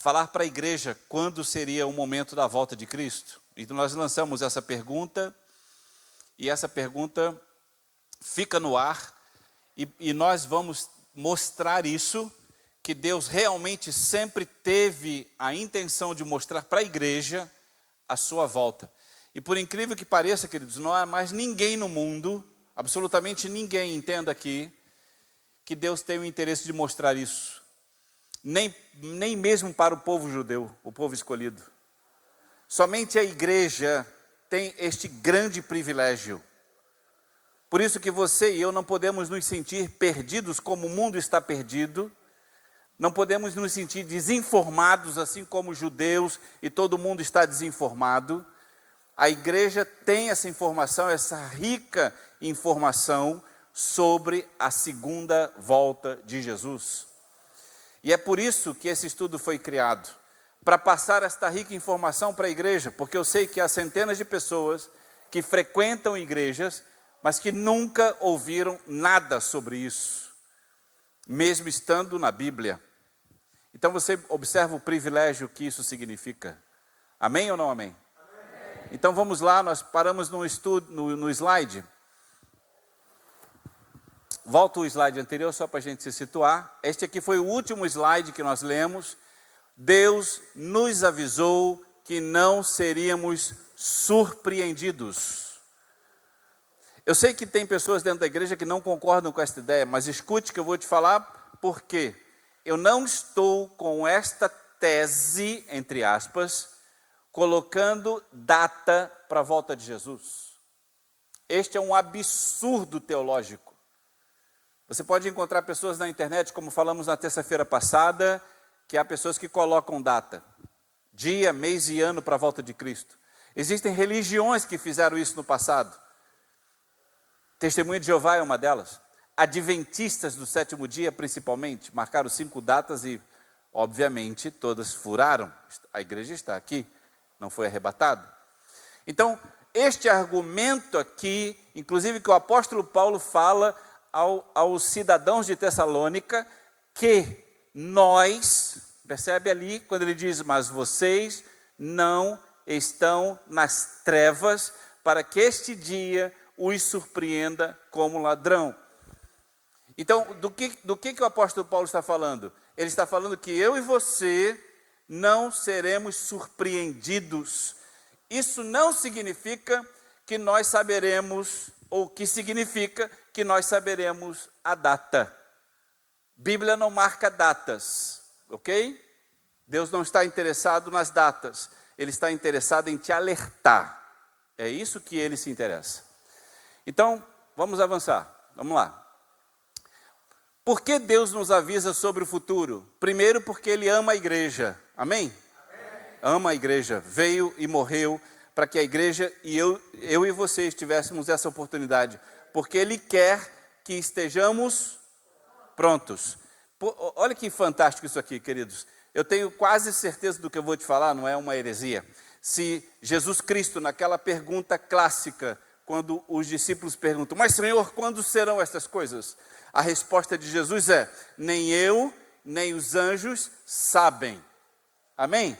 falar para a igreja quando seria o momento da volta de Cristo. Então nós lançamos essa pergunta, e essa pergunta fica no ar, e nós vamos mostrar isso, que Deus realmente sempre teve a intenção de mostrar para a igreja a sua volta. E por incrível que pareça, queridos, não há mais ninguém no mundo, absolutamente ninguém, entenda aqui, que Deus tem o interesse de mostrar isso. Nem mesmo para o povo judeu, o povo escolhido. Somente a igreja tem este grande privilégio. Por isso que você e eu não podemos nos sentir perdidos como o mundo está perdido. Não podemos nos sentir desinformados assim como os judeus e todo mundo está desinformado. A igreja tem essa informação, essa rica informação sobre a segunda volta de Jesus. E é por isso que esse estudo foi criado, para passar esta rica informação para a igreja, porque eu sei que há centenas de pessoas que frequentam igrejas, mas que nunca ouviram nada sobre isso, mesmo estando na Bíblia. Então você observa o privilégio que isso significa. Amém ou não amém? Amém. Então vamos lá, nós paramos no slide. Volta o slide anterior só para a gente se situar. Este aqui foi o último slide que nós lemos. Deus nos avisou que não seríamos surpreendidos. Eu sei que tem pessoas dentro da igreja que não concordam com esta ideia, mas escute que eu vou te falar por quê. Eu não estou com esta tese, entre aspas, colocando data para a volta de Jesus. Este é um absurdo teológico. Você pode encontrar pessoas na internet, como falamos na terça-feira passada, que há pessoas que colocam data, dia, mês e ano para a volta de Cristo. Existem religiões que fizeram isso no passado. Testemunha de Jeová é uma delas. Adventistas do sétimo dia, principalmente, marcaram 5 datas e, obviamente, todas furaram. A igreja está aqui, não foi arrebatada. Então, este argumento aqui, inclusive que o apóstolo Paulo fala aos cidadãos de Tessalônica, que nós, percebe ali, quando ele diz, mas vocês não estão nas trevas, para que este dia os surpreenda como ladrão. Então, do que o apóstolo Paulo está falando? Ele está falando que eu e você não seremos surpreendidos. Isso não significa que nós saberemos, ou que significa que nós saberemos a data. Bíblia não marca datas, ok? Deus não está interessado nas datas, Ele está interessado em te alertar. É isso que Ele se interessa. Então, vamos avançar, vamos lá. Por que Deus nos avisa sobre o futuro? Primeiro, porque Ele ama a igreja, amém? Ama a igreja, veio e morreu para que a igreja e eu e vocês tivéssemos essa oportunidade, porque Ele quer que estejamos prontos. Olha que fantástico isso aqui, queridos. Eu tenho quase certeza do que eu vou te falar, não é uma heresia. Se Jesus Cristo, naquela pergunta clássica, quando os discípulos perguntam, mas Senhor, quando serão estas coisas? A resposta de Jesus é, nem eu, nem os anjos sabem. Amém?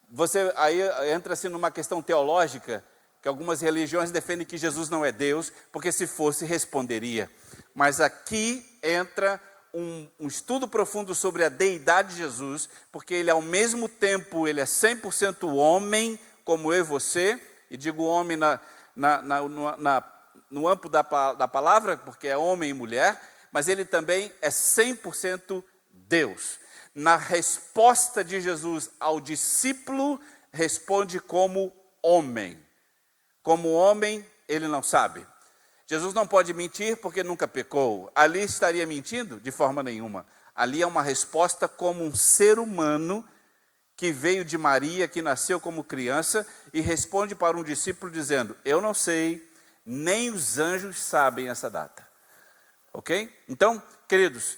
Você aí entra-se numa questão teológica, que algumas religiões defendem que Jesus não é Deus, porque se fosse, responderia. Mas aqui entra um estudo profundo sobre a deidade de Jesus, porque Ele ao mesmo tempo, Ele é 100% homem, como eu e você, e digo homem no amplo da palavra, porque é homem e mulher, mas Ele também é 100% Deus. Na resposta de Jesus ao discípulo, responde como homem. Como homem, Ele não sabe. Jesus não pode mentir porque nunca pecou. Ali estaria mentindo? De forma nenhuma. Ali é uma resposta como um ser humano que veio de Maria, que nasceu como criança e responde para um discípulo dizendo, eu não sei, nem os anjos sabem essa data. Ok? Então, queridos,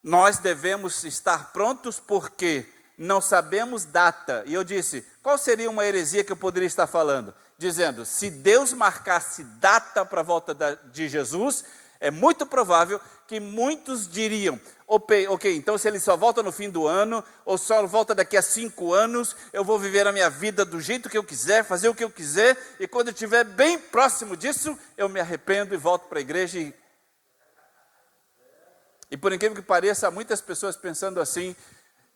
nós devemos estar prontos porque não sabemos data. E eu disse, qual seria uma heresia que eu poderia estar falando? Dizendo, se Deus marcasse data para a volta de Jesus, é muito provável que muitos diriam, ok, então se ele só volta no fim do ano, ou só volta daqui a 5 anos, eu vou viver a minha vida do jeito que eu quiser, fazer o que eu quiser, e quando eu estiver bem próximo disso, eu me arrependo e volto para a igreja. E por incrível que pareça, há muitas pessoas pensando assim,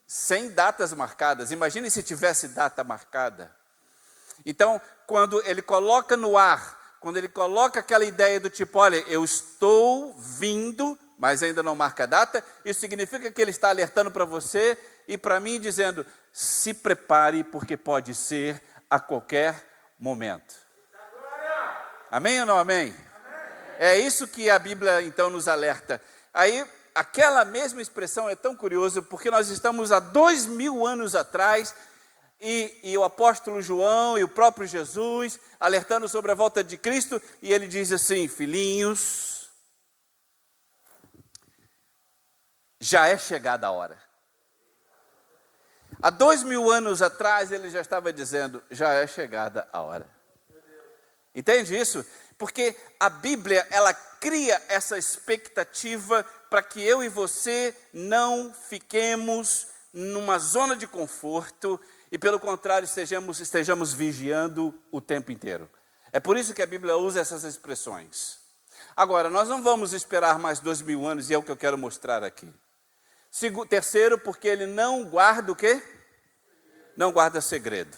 sem datas marcadas. Imagine se tivesse data marcada. Então, quando ele coloca no ar, quando ele coloca aquela ideia do tipo, olha, eu estou vindo, mas ainda não marca a data, isso significa que ele está alertando para você e para mim, dizendo, se prepare, porque pode ser a qualquer momento. Amém ou não amém? É isso que a Bíblia, então, nos alerta. Aí, aquela mesma expressão é tão curiosa, porque nós estamos há 2000 anos atrás, e o apóstolo João e o próprio Jesus alertando sobre a volta de Cristo, e ele diz assim, filhinhos, já é chegada a hora. Há 2000 anos atrás ele já estava dizendo, já é chegada a hora. Entende isso? Porque a Bíblia, ela cria essa expectativa para que eu e você não fiquemos numa zona de conforto, e pelo contrário, estejamos vigiando o tempo inteiro. É por isso que a Bíblia usa essas expressões. Agora, nós não vamos esperar mais 2000 anos, e é o que eu quero mostrar aqui. Terceiro, porque ele não guarda o quê? Não guarda segredo.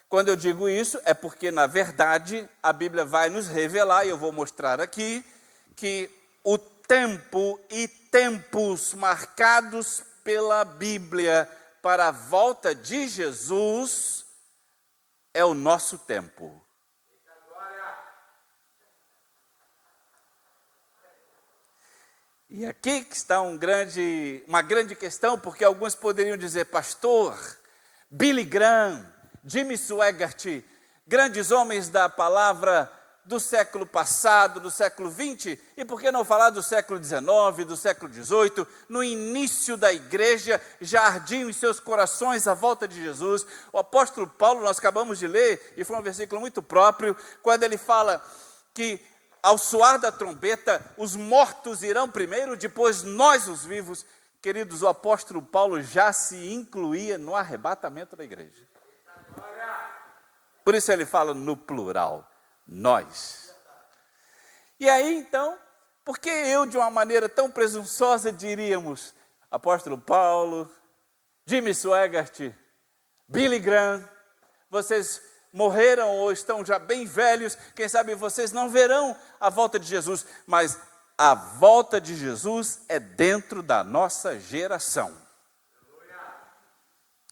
Quando eu digo isso, é porque, na verdade, a Bíblia vai nos revelar, e eu vou mostrar aqui, que o tempo e tempos marcados pela Bíblia para a volta de Jesus é o nosso tempo. E aqui que está uma grande questão, porque alguns poderiam dizer, pastor, Billy Graham, Jimmy Swaggart, grandes homens da palavra do século passado, do século 20, e por que não falar do século 19, do século 18, no início da igreja, já ardiam em seus corações a volta de Jesus. O apóstolo Paulo, nós acabamos de ler, e foi um versículo muito próprio, quando ele fala que ao soar da trombeta, os mortos irão primeiro, depois nós os vivos. Queridos, o apóstolo Paulo já se incluía no arrebatamento da igreja. Por isso ele fala no plural. Nós. E aí então, por que eu de uma maneira tão presunçosa diríamos, apóstolo Paulo, Jimmy Swaggart, Billy Graham, vocês morreram ou estão já bem velhos, quem sabe vocês não verão a volta de Jesus, mas a volta de Jesus é dentro da nossa geração.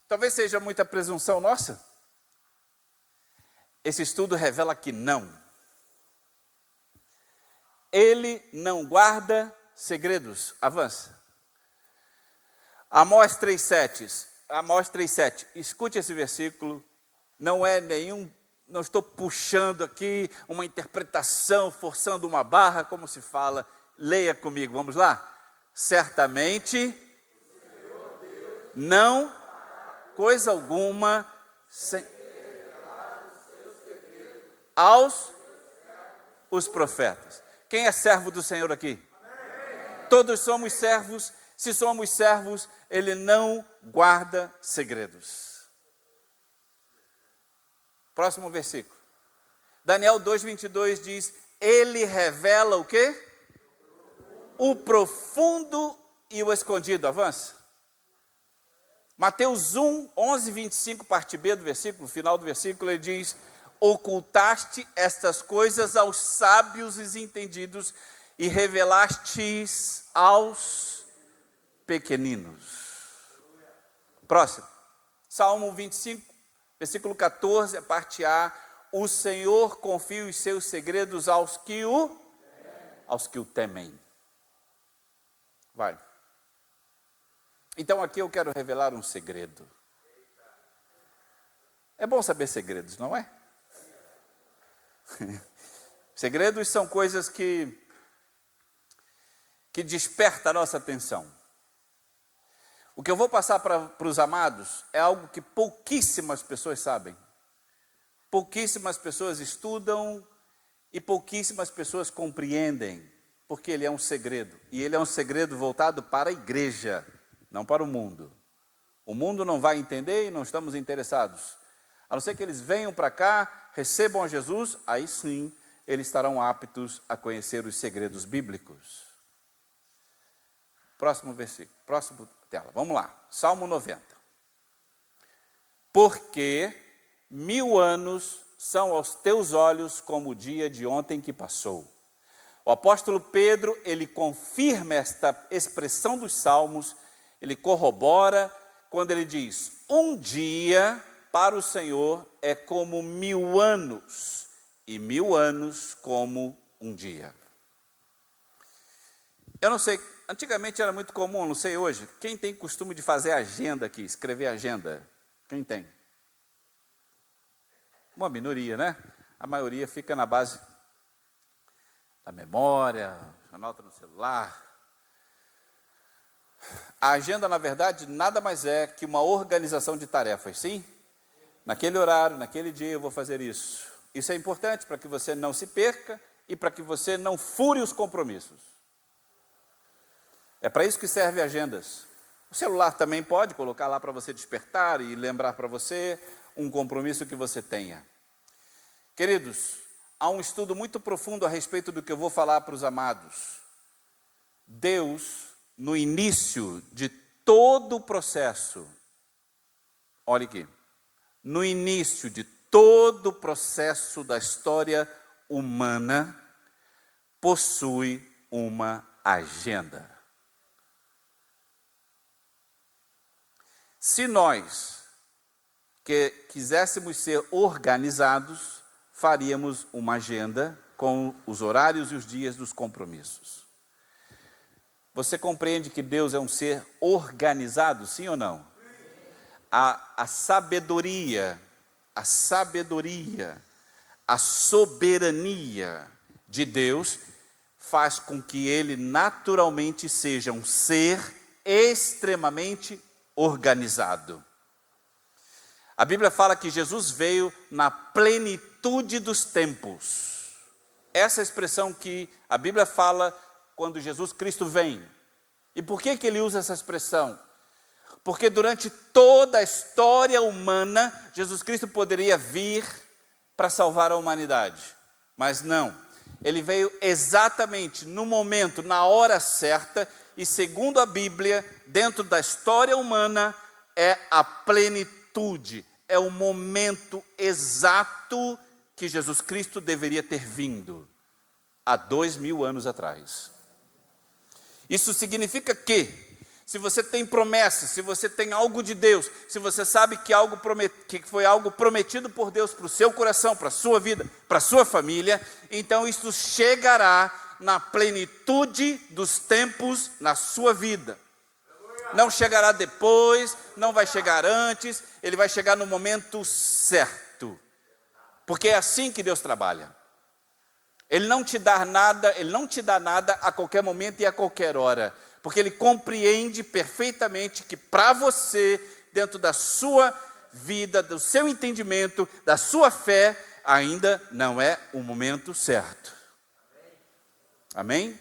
Talvez seja muita presunção nossa. Esse estudo revela que não. Ele não guarda segredos. Avança. Amós 3,7. Escute esse versículo. Não estou puxando aqui uma interpretação, forçando uma barra, como se fala. Leia comigo, vamos lá? Certamente, não, coisa alguma, aos os profetas. Quem é servo do Senhor aqui? Todos somos servos. Se somos servos, ele não guarda segredos. Próximo versículo. Daniel 2:22 diz, ele revela o quê? O profundo e o escondido. Avança. Mateus 11:25, parte B do versículo, final do versículo, ele diz, ocultaste estas coisas aos sábios e entendidos e revelastes aos pequeninos. Próximo. Salmo 25, versículo 14, a parte A. O Senhor confia os seus segredos aos que o temem. Vai. Então aqui eu quero revelar um segredo. É bom saber segredos, não é? Segredos são coisas que despertam a nossa atenção. O que eu vou passar para os amados é algo que pouquíssimas pessoas sabem. Pouquíssimas pessoas estudam e pouquíssimas pessoas compreendem. Porque ele é um segredo. E ele é um segredo voltado para a igreja, não para o mundo. O mundo não vai entender e não estamos interessados. A não ser que eles venham para cá, recebam a Jesus, aí sim eles estarão aptos a conhecer os segredos bíblicos. Próximo versículo, próximo tela. Vamos lá, Salmo 90. Porque 1000 anos são aos teus olhos como o dia de ontem que passou. O apóstolo Pedro, ele confirma esta expressão dos Salmos, ele corrobora quando ele diz: um dia para o Senhor é como 1000 anos, e 1000 anos como um dia. Eu não sei, antigamente era muito comum, não sei hoje, quem tem costume de fazer agenda aqui, escrever agenda? Quem tem? Uma minoria, né? A maioria fica na base da memória, anota no celular. A agenda, na verdade, nada mais é que uma organização de tarefas, sim? Naquele horário, naquele dia eu vou fazer isso. Isso é importante para que você não se perca e para que você não fure os compromissos. É para isso que servem agendas. O celular também pode colocar lá para você despertar e lembrar para você um compromisso que você tenha. Queridos, há um estudo muito profundo a respeito do que eu vou falar para os amados. Deus, no início de todo o processo, olha aqui, no início de todo o processo da história humana, possui uma agenda. Se nós que quiséssemos ser organizados, faríamos uma agenda com os horários e os dias dos compromissos. Você compreende que Deus é um ser organizado, sim ou não? A sabedoria, a soberania de Deus faz com que Ele naturalmente seja um ser extremamente organizado. A Bíblia fala que Jesus veio na plenitude dos tempos. Essa é a expressão que a Bíblia fala quando Jesus Cristo vem. E por que ele usa essa expressão? Porque durante toda a história humana, Jesus Cristo poderia vir para salvar a humanidade. Mas não. Ele veio exatamente no momento, na hora certa, e segundo a Bíblia, dentro da história humana, é a plenitude. É o momento exato que Jesus Cristo deveria ter vindo, há 2000 anos atrás. Isso significa que, se você tem promessa, se você tem algo de Deus, se você sabe que foi algo prometido por Deus para o seu coração, para a sua vida, para a sua família, então isso chegará na plenitude dos tempos na sua vida. Não chegará depois, não vai chegar antes, ele vai chegar no momento certo. Porque é assim que Deus trabalha. Ele não te dá nada a qualquer momento e a qualquer hora. Porque Ele compreende perfeitamente que para você, dentro da sua vida, do seu entendimento, da sua fé, ainda não é o momento certo. Amém?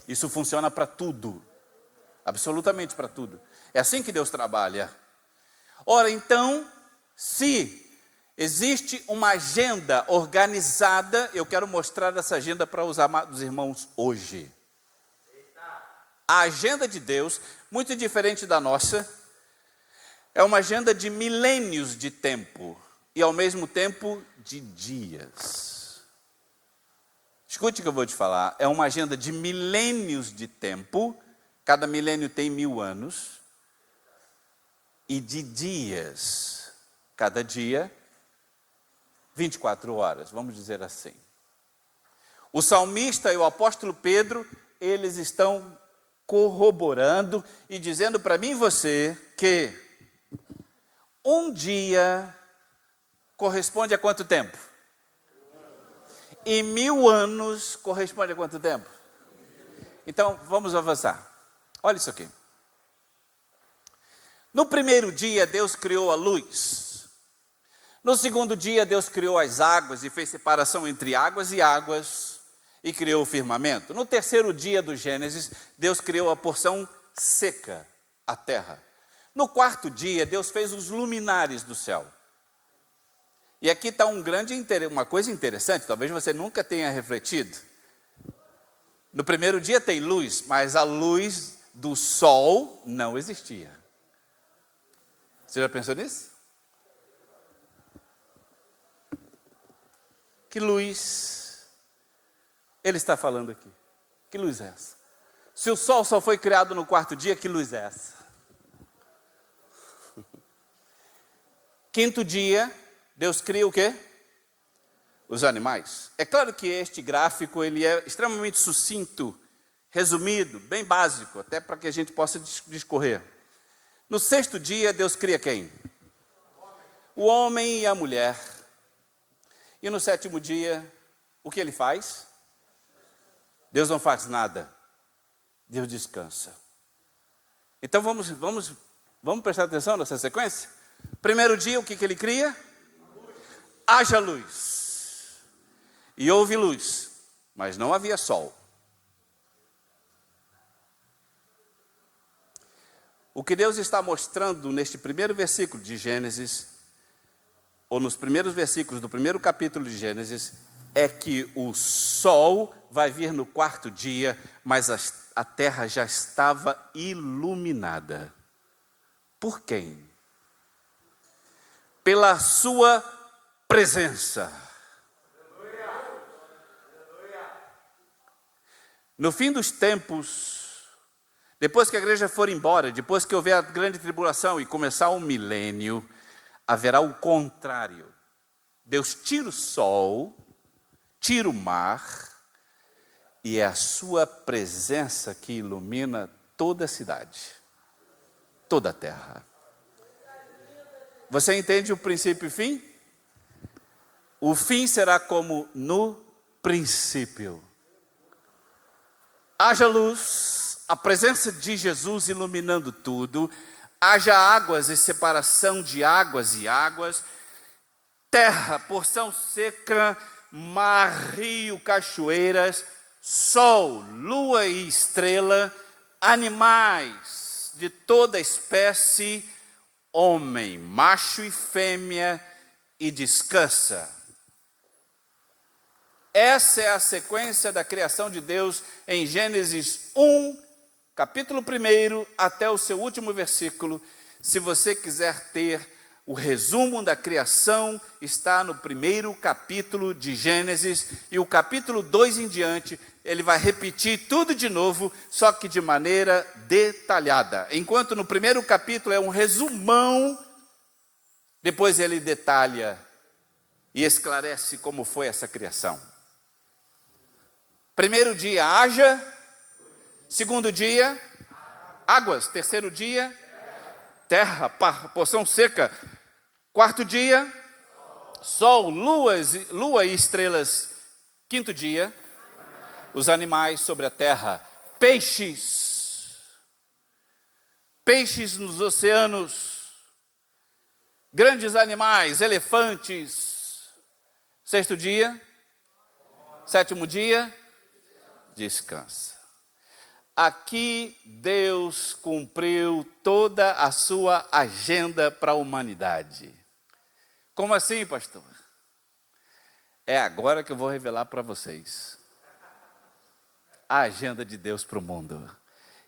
Isso funciona para tudo. Absolutamente para tudo. É assim que Deus trabalha. Ora, então, se existe uma agenda organizada, eu quero mostrar essa agenda para os amados irmãos hoje. A agenda de Deus, muito diferente da nossa, é uma agenda de milênios de tempo e ao mesmo tempo de dias. Escute o que eu vou te falar, é uma agenda de milênios de tempo, cada milênio tem 1000 anos, e de dias, cada dia, 24 horas, vamos dizer assim. O salmista e o apóstolo Pedro, eles estão corroborando e dizendo para mim e você que um dia corresponde a quanto tempo? E 1000 anos corresponde a quanto tempo? Então, vamos avançar. Olha isso aqui. No primeiro dia, Deus criou a luz. No segundo dia, Deus criou as águas e fez separação entre águas e águas. e criou o firmamento. No terceiro dia do Gênesis, Deus criou a porção seca, a terra. No quarto dia, Deus fez os luminares do céu. E aqui está uma coisa interessante, talvez você nunca tenha refletido. No primeiro dia tem luz, mas a luz do sol não existia. Você já pensou nisso? Que luz ele está falando aqui? Que luz é essa? Se o sol só foi criado no quarto dia, que luz é essa? Quinto dia, Deus cria o quê? Os animais. É claro que este gráfico ele é extremamente sucinto, resumido, bem básico, até para que a gente possa discorrer. No sexto dia, Deus cria quem? O homem e a mulher. E no sétimo dia, o que ele faz? Deus não faz nada. Deus descansa. Então vamos prestar atenção nessa sequência? Primeiro dia, o que ele cria? Haja luz. E houve luz, mas não havia sol. O que Deus está mostrando neste primeiro versículo de Gênesis, ou nos primeiros versículos do primeiro capítulo de Gênesis, é que o sol vai vir no quarto dia, mas a terra já estava iluminada. Por quem? Pela sua presença. No fim dos tempos, depois que a igreja for embora, depois que houver a grande tribulação e começar o milênio, haverá o contrário. Deus tira o sol, tira o mar, e é a sua presença que ilumina toda a cidade, toda a terra. Você entende o princípio e fim? O fim será como no princípio. Haja luz, a presença de Jesus iluminando tudo, haja águas e separação de águas e águas, terra, porção seca, mar, rio, cachoeiras, sol, lua e estrela, animais de toda espécie, homem, macho e fêmea, e descansa. Essa é a sequência da criação de Deus em Gênesis 1, capítulo 1, até o seu último versículo. Se você quiser ter o resumo da criação, está no primeiro capítulo de Gênesis, e o capítulo 2 em diante, ele vai repetir tudo de novo, só que de maneira detalhada. Enquanto no primeiro capítulo é um resumão, depois ele detalha e esclarece como foi essa criação. Primeiro dia, haja. Segundo dia, águas. Terceiro dia, terra, porção seca. Quarto dia, sol, lua e estrelas. Quinto dia, os animais sobre a terra. Peixes nos oceanos. Grandes animais, elefantes. Sexto dia, sétimo dia, descansa. Aqui Deus cumpriu toda a sua agenda para a humanidade. Como assim, pastor? É agora que eu vou revelar para vocês a agenda de Deus para o mundo.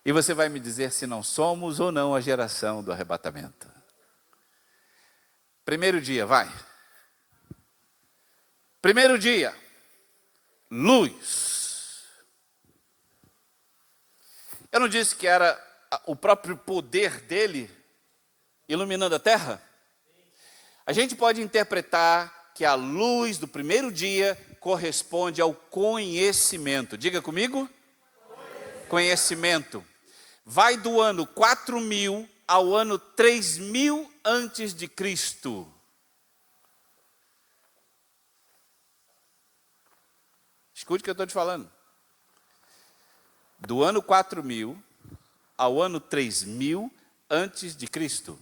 E você vai me dizer se não somos ou não a geração do arrebatamento. Primeiro dia, vai. Primeiro dia, luz. Eu não disse que era o próprio poder dele iluminando a terra? A gente pode interpretar que a luz do primeiro dia corresponde ao conhecimento. Diga comigo. Conhecimento. Vai do ano 4000 ao ano 3000 antes de Cristo. Escute o que eu estou te falando. Do ano 4000 ao ano 3000 antes de Cristo.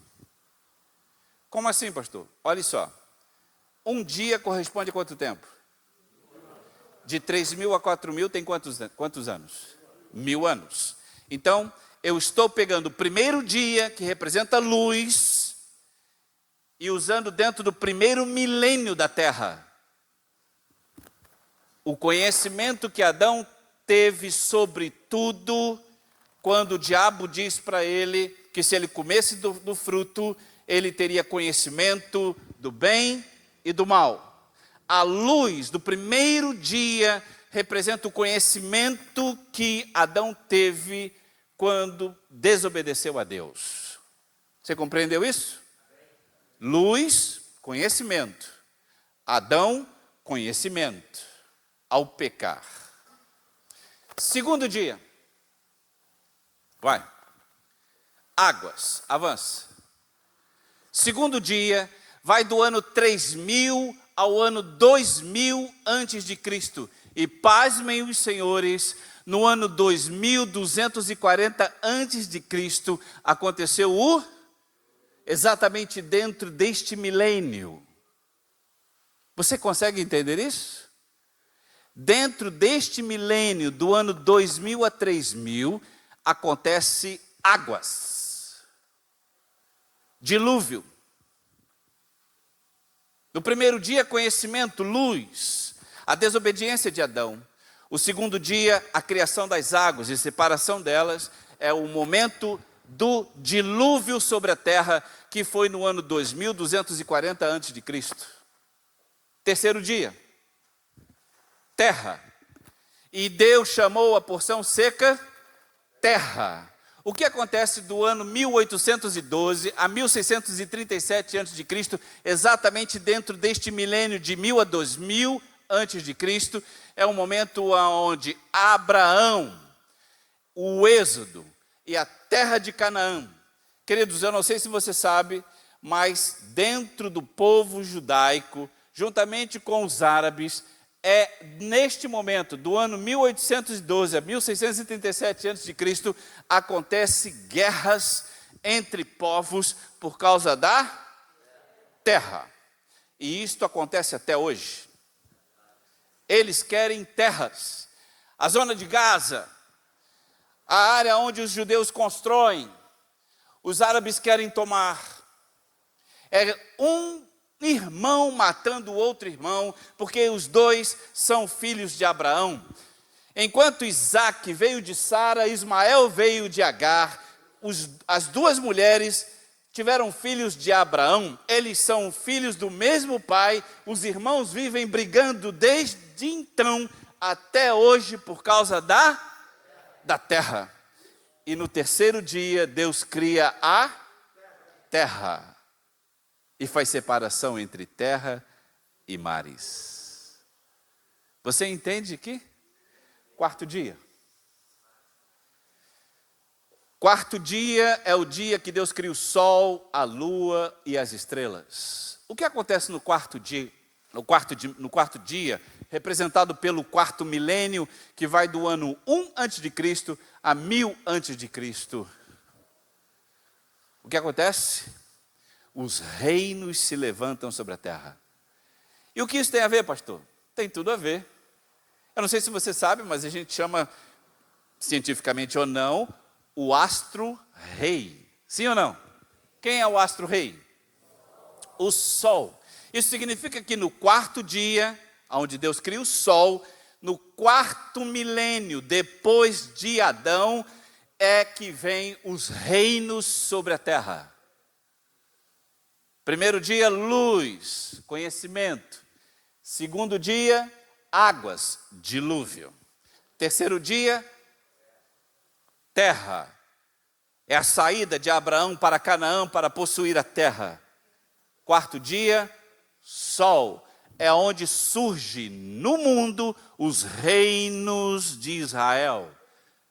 Como assim, pastor? Olha só. Um dia corresponde a quanto tempo? De 3.000 a 4.000 tem quantos anos? 1.000 anos. Então, eu estou pegando o primeiro dia, que representa luz, e usando dentro do primeiro milênio da terra. O conhecimento que Adão teve sobre tudo, quando o diabo diz para ele que se ele comesse do fruto, ele teria conhecimento do bem e do mal. A luz do primeiro dia representa o conhecimento que Adão teve quando desobedeceu a Deus. Você compreendeu isso? Luz, conhecimento. Adão, conhecimento. Ao pecar. Segundo dia. Vai. Águas. Avança. Segundo dia, vai do ano 3.000 ao ano 2.000 antes de Cristo. E pasmem os senhores, no ano 2.240 antes de Cristo, aconteceu exatamente dentro deste milênio. Você consegue entender isso? Dentro deste milênio, do ano 2.000 a 3.000, acontece águas. Dilúvio. No primeiro dia, conhecimento, luz, a desobediência de Adão. O segundo dia, a criação das águas e separação delas, é o momento do dilúvio sobre a terra, que foi no ano 2.240 a.C. Terceiro dia, terra. E Deus chamou a porção seca terra. O que acontece do ano 1812 a 1637 a.C., exatamente dentro deste milênio de 1.000 a 2.000 a.C., é um momento onde Abraão, o Êxodo e a terra de Canaã. Queridos, eu não sei se você sabe, mas dentro do povo judaico, juntamente com os árabes, é neste momento, do ano 1812 a 1637 a.C., acontece guerras entre povos por causa da terra. E isto acontece até hoje. Eles querem terras. A zona de Gaza, a área onde os judeus constroem, os árabes querem tomar. É um irmão matando o outro irmão, porque os dois são filhos de Abraão. Enquanto Isaac veio de Sara, Ismael veio de Agar, as duas mulheres tiveram filhos de Abraão, eles são filhos do mesmo pai, os irmãos vivem brigando desde então até hoje por causa da terra. E no terceiro dia, Deus cria a terra. E faz separação entre terra e mares. Você entende aqui? Quarto dia. Quarto dia é o dia que Deus cria o sol, a lua e as estrelas. O que acontece no quarto dia? No quarto dia, representado pelo quarto milênio, que vai do ano 1 a.C. a 1.000 a.C. O que acontece? Os reinos se levantam sobre a terra. E o que isso tem a ver, pastor? Tem tudo a ver. Eu não sei se você sabe, mas a gente chama, cientificamente ou não, o astro-rei. Sim ou não? Quem é o astro-rei? O sol. Isso significa que no quarto dia, onde Deus cria o sol, no quarto milênio, depois de Adão, é que vem os reinos sobre a terra. Primeiro dia, luz, conhecimento. Segundo dia, águas, dilúvio. Terceiro dia, terra. É a saída de Abraão para Canaã para possuir a terra. Quarto dia, sol. É onde surge no mundo os reinos de Israel.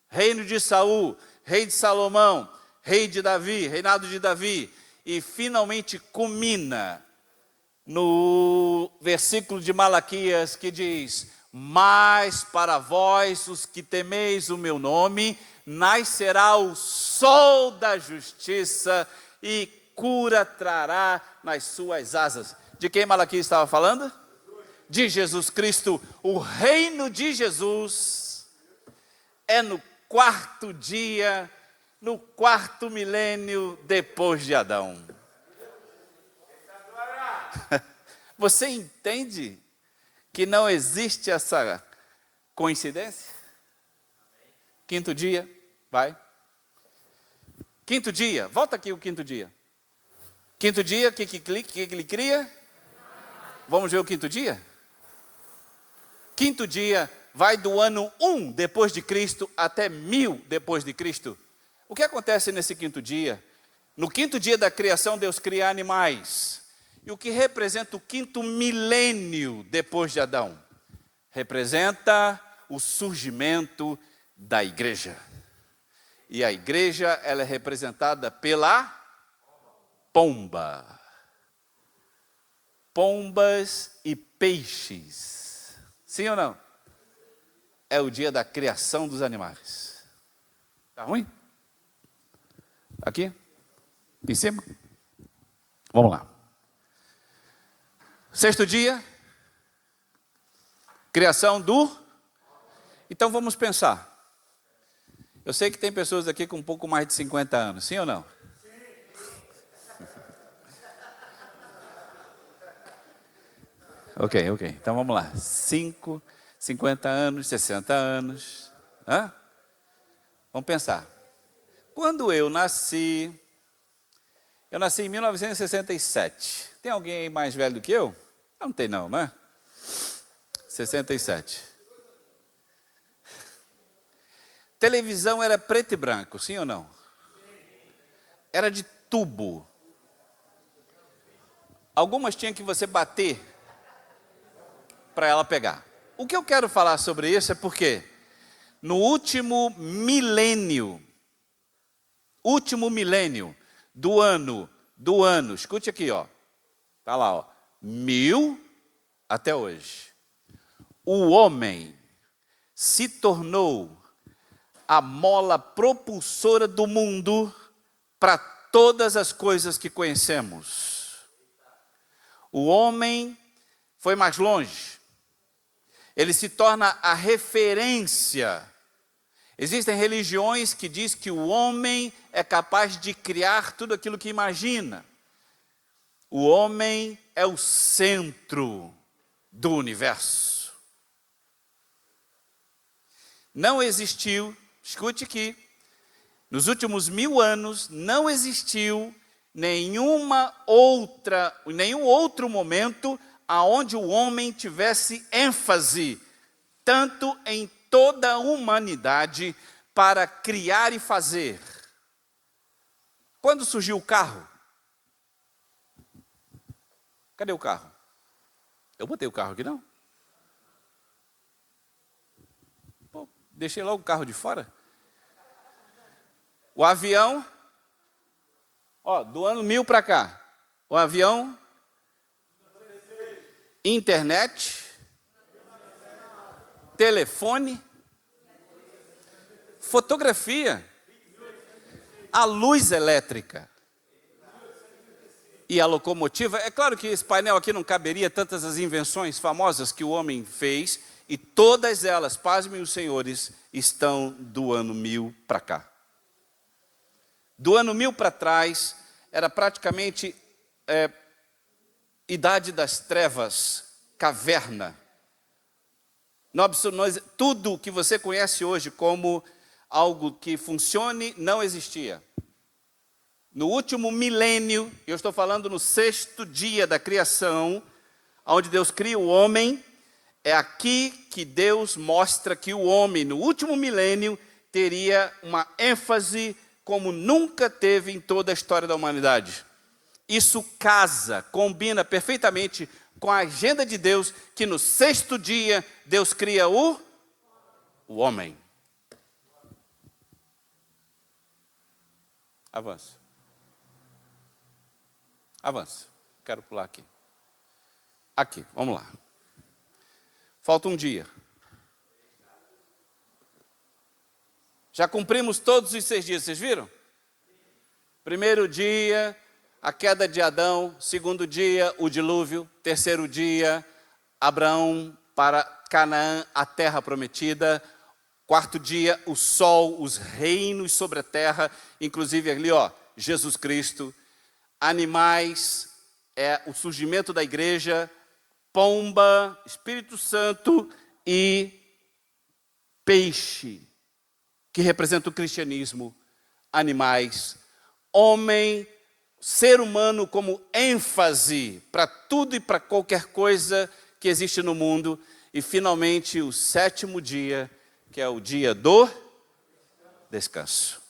Reino de Saul, rei de Salomão, rei de Davi, reinado de Davi. E finalmente culmina no versículo de Malaquias que diz: mas para vós, os que temeis o meu nome, nascerá o sol da justiça e cura trará nas suas asas. De quem Malaquias estava falando? de Jesus Cristo, o reino de Jesus, é no 4º dia, no 4º milênio depois de Adão. Você entende que não existe essa coincidência? 5º dia, vai. 5º dia, volta aqui o 5º dia. 5º dia, o que ele cria? Vamos ver o 5º dia? 5º dia vai do ano 1 depois de Cristo até 1000 depois de Cristo. O que acontece nesse 5º dia? No 5º dia da criação, Deus cria animais. E o que representa o 5º milênio depois de Adão? Representa o surgimento da igreja. E a igreja, ela é representada pela pomba. Pombas e peixes. Sim ou não? É o dia da criação dos animais. Tá ruim? Aqui? Em cima? Vamos lá. 6º dia. Criação do... Então vamos pensar. Eu sei que tem pessoas aqui com um pouco mais de 50 anos, sim ou não? Ok. Então vamos lá. 50 anos, 60 anos. Vamos pensar. Quando eu nasci em 1967. Tem alguém aí mais velho do que eu? Não tem não, né? 67. Televisão era preto e branco, sim ou não? Era de tubo. Algumas tinham que você bater para ela pegar. O que eu quero falar sobre isso é porque no último milênio do ano, escute aqui, ó. Tá lá, ó. 1000 até hoje. O homem se tornou a mola propulsora do mundo para todas as coisas que conhecemos. O homem foi mais longe. Ele se torna a referência. Existem religiões que dizem que o homem é capaz de criar tudo aquilo que imagina. O homem é o centro do universo. Não existiu, escute aqui, nos últimos 1000 anos, não existiu nenhum outro momento aonde o homem tivesse ênfase, tanto em toda a humanidade, para criar e fazer. Quando surgiu o carro? Cadê o carro? Eu botei o carro aqui, não? Pô, deixei logo o carro de fora. O avião, ó, do ano 1000 para cá. O avião, internet, telefone, fotografia, a luz elétrica e a locomotiva. É claro que esse painel aqui não caberia tantas as invenções famosas que o homem fez, e todas elas, pasmem os senhores, estão do ano 1000 para cá. Do ano 1000 para trás, era praticamente idade das trevas, caverna. Tudo que você conhece hoje como algo que funcione, não existia. No último milênio, eu estou falando no 6º dia da criação, onde Deus cria o homem, é aqui que Deus mostra que o homem, no último milênio, teria uma ênfase como nunca teve em toda a história da humanidade. Isso combina perfeitamente com a agenda de Deus, que no 6º dia, Deus cria o homem. Avança. Quero pular aqui. Aqui, vamos lá. Falta um dia. Já cumprimos todos os 6 dias, vocês viram? Primeiro dia, a queda de Adão. Segundo dia, o dilúvio. Terceiro dia, Abraão para Canaã, a terra prometida. Quarto dia, o sol, os reinos sobre a terra, inclusive ali, ó, Jesus Cristo. Animais, o surgimento da igreja, pomba, Espírito Santo e peixe, que representa o cristianismo, animais, homem, ser humano como ênfase para tudo e para qualquer coisa que existe no mundo, e finalmente o sétimo dia, que é o dia do descanso.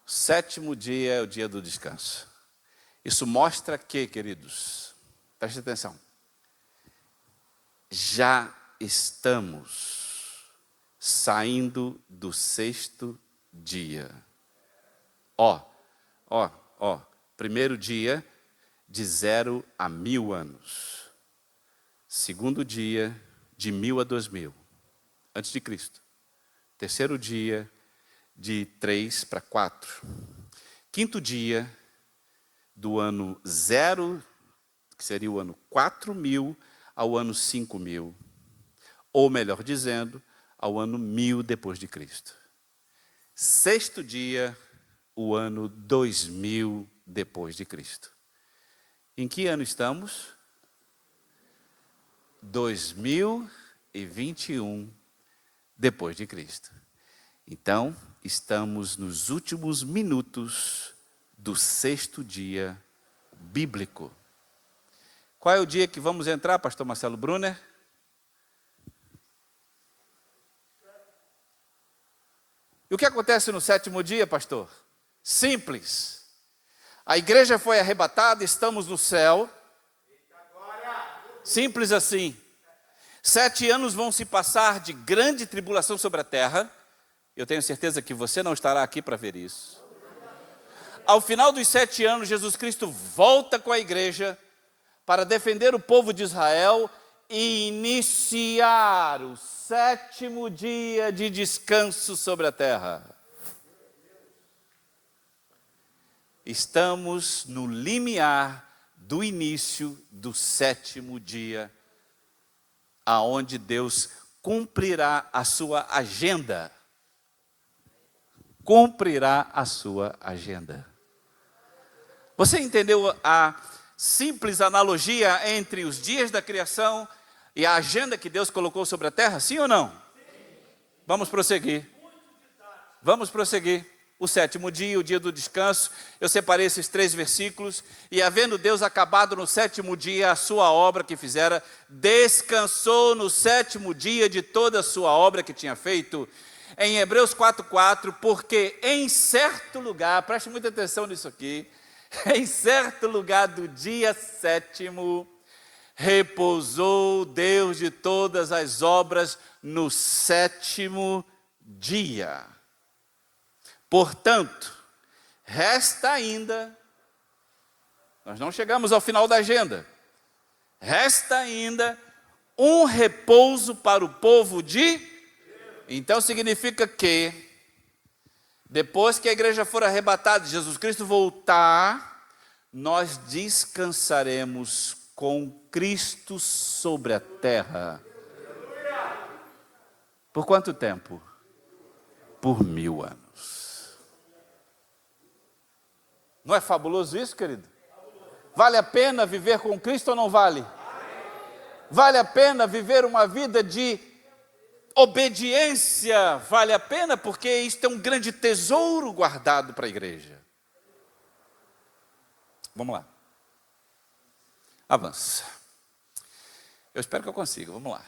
O sétimo dia é o dia do descanso. Isso mostra que, queridos, preste atenção, já estamos saindo do sexto dia. Primeiro dia de 0 a 1000 anos. Segundo dia de 1000 a 2000, antes de Cristo. Terceiro dia de 3 para 4. Quinto dia do ano 0, que seria o ano 4000, ao ano 5000. Ou melhor dizendo, ao ano 1000 depois de Cristo. Sexto dia, o ano 2000 depois de Cristo. Em que ano estamos? 2021 depois de Cristo. Então, estamos nos últimos minutos do sexto dia bíblico. Qual é o dia que vamos entrar, pastor Marcelo Brunner? E o que acontece no sétimo dia, pastor? Simples. A igreja foi arrebatada, estamos no céu. Simples assim. 7 anos vão se passar de grande tribulação sobre a terra. Eu tenho certeza que você não estará aqui para ver isso. Ao final dos 7 anos, Jesus Cristo volta com a igreja para defender o povo de Israel e iniciar o sétimo dia de descanso sobre a terra. Estamos no limiar do início do sétimo dia, aonde Deus cumprirá a sua agenda. Cumprirá a sua agenda. Você entendeu a simples analogia entre os dias da criação e a agenda que Deus colocou sobre a terra? Sim ou não? Sim. Vamos prosseguir. Vamos prosseguir. O sétimo dia, o dia do descanso. Eu separei esses 3 versículos. E havendo Deus acabado no sétimo dia a sua obra que fizera, descansou no sétimo dia de toda a sua obra que tinha feito. Em Hebreus 4:4, porque em certo lugar, preste muita atenção nisso aqui, em certo lugar do dia sétimo, repousou Deus de todas as obras no sétimo dia. Portanto, resta ainda, nós não chegamos ao final da agenda, resta ainda um repouso para o povo de... Então significa que, depois que a igreja for arrebatada, Jesus Cristo voltar, nós descansaremos com Cristo sobre a terra. Por quanto tempo? Por 1000 anos. Não é fabuloso isso, querido? Vale a pena viver com Cristo ou não vale? Vale a pena viver uma vida de obediência? Vale a pena, porque isto é um grande tesouro guardado para a igreja. Vamos lá. Avança. Eu espero que eu consiga, vamos lá.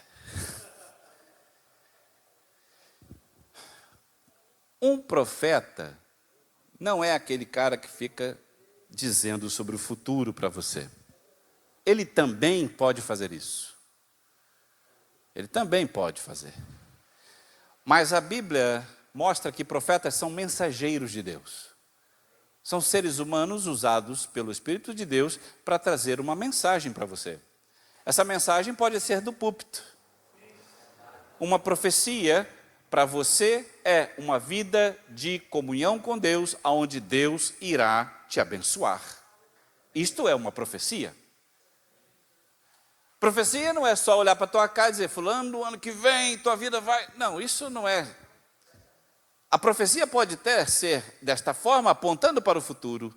Um profeta não é aquele cara que fica dizendo sobre o futuro para você. Ele também pode fazer isso. Ele também pode fazer. Mas a Bíblia mostra que profetas são mensageiros de Deus. São seres humanos usados pelo Espírito de Deus para trazer uma mensagem para você. Essa mensagem pode ser do púlpito. Uma profecia para você é uma vida de comunhão com Deus, onde Deus irá te abençoar. Isto é uma profecia. Profecia não é só olhar para a tua casa e dizer, fulano, no ano que vem, tua vida vai... Não, isso não é. A profecia pode até ser desta forma, apontando para o futuro,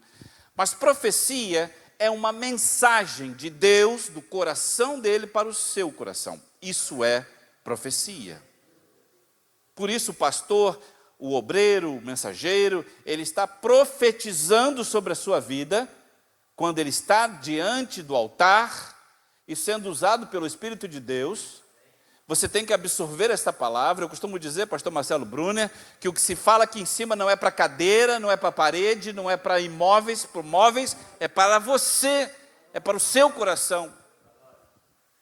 mas profecia é uma mensagem de Deus, do coração dele para o seu coração. Isso é profecia. Por isso o pastor, o obreiro, o mensageiro, ele está profetizando sobre a sua vida, quando ele está diante do altar e sendo usado pelo Espírito de Deus. Você tem que absorver esta palavra. Eu costumo dizer, pastor Marcelo Brunner, que o que se fala aqui em cima não é para cadeira, não é para parede, não é para imóveis, para móveis, é para você, é para o seu coração.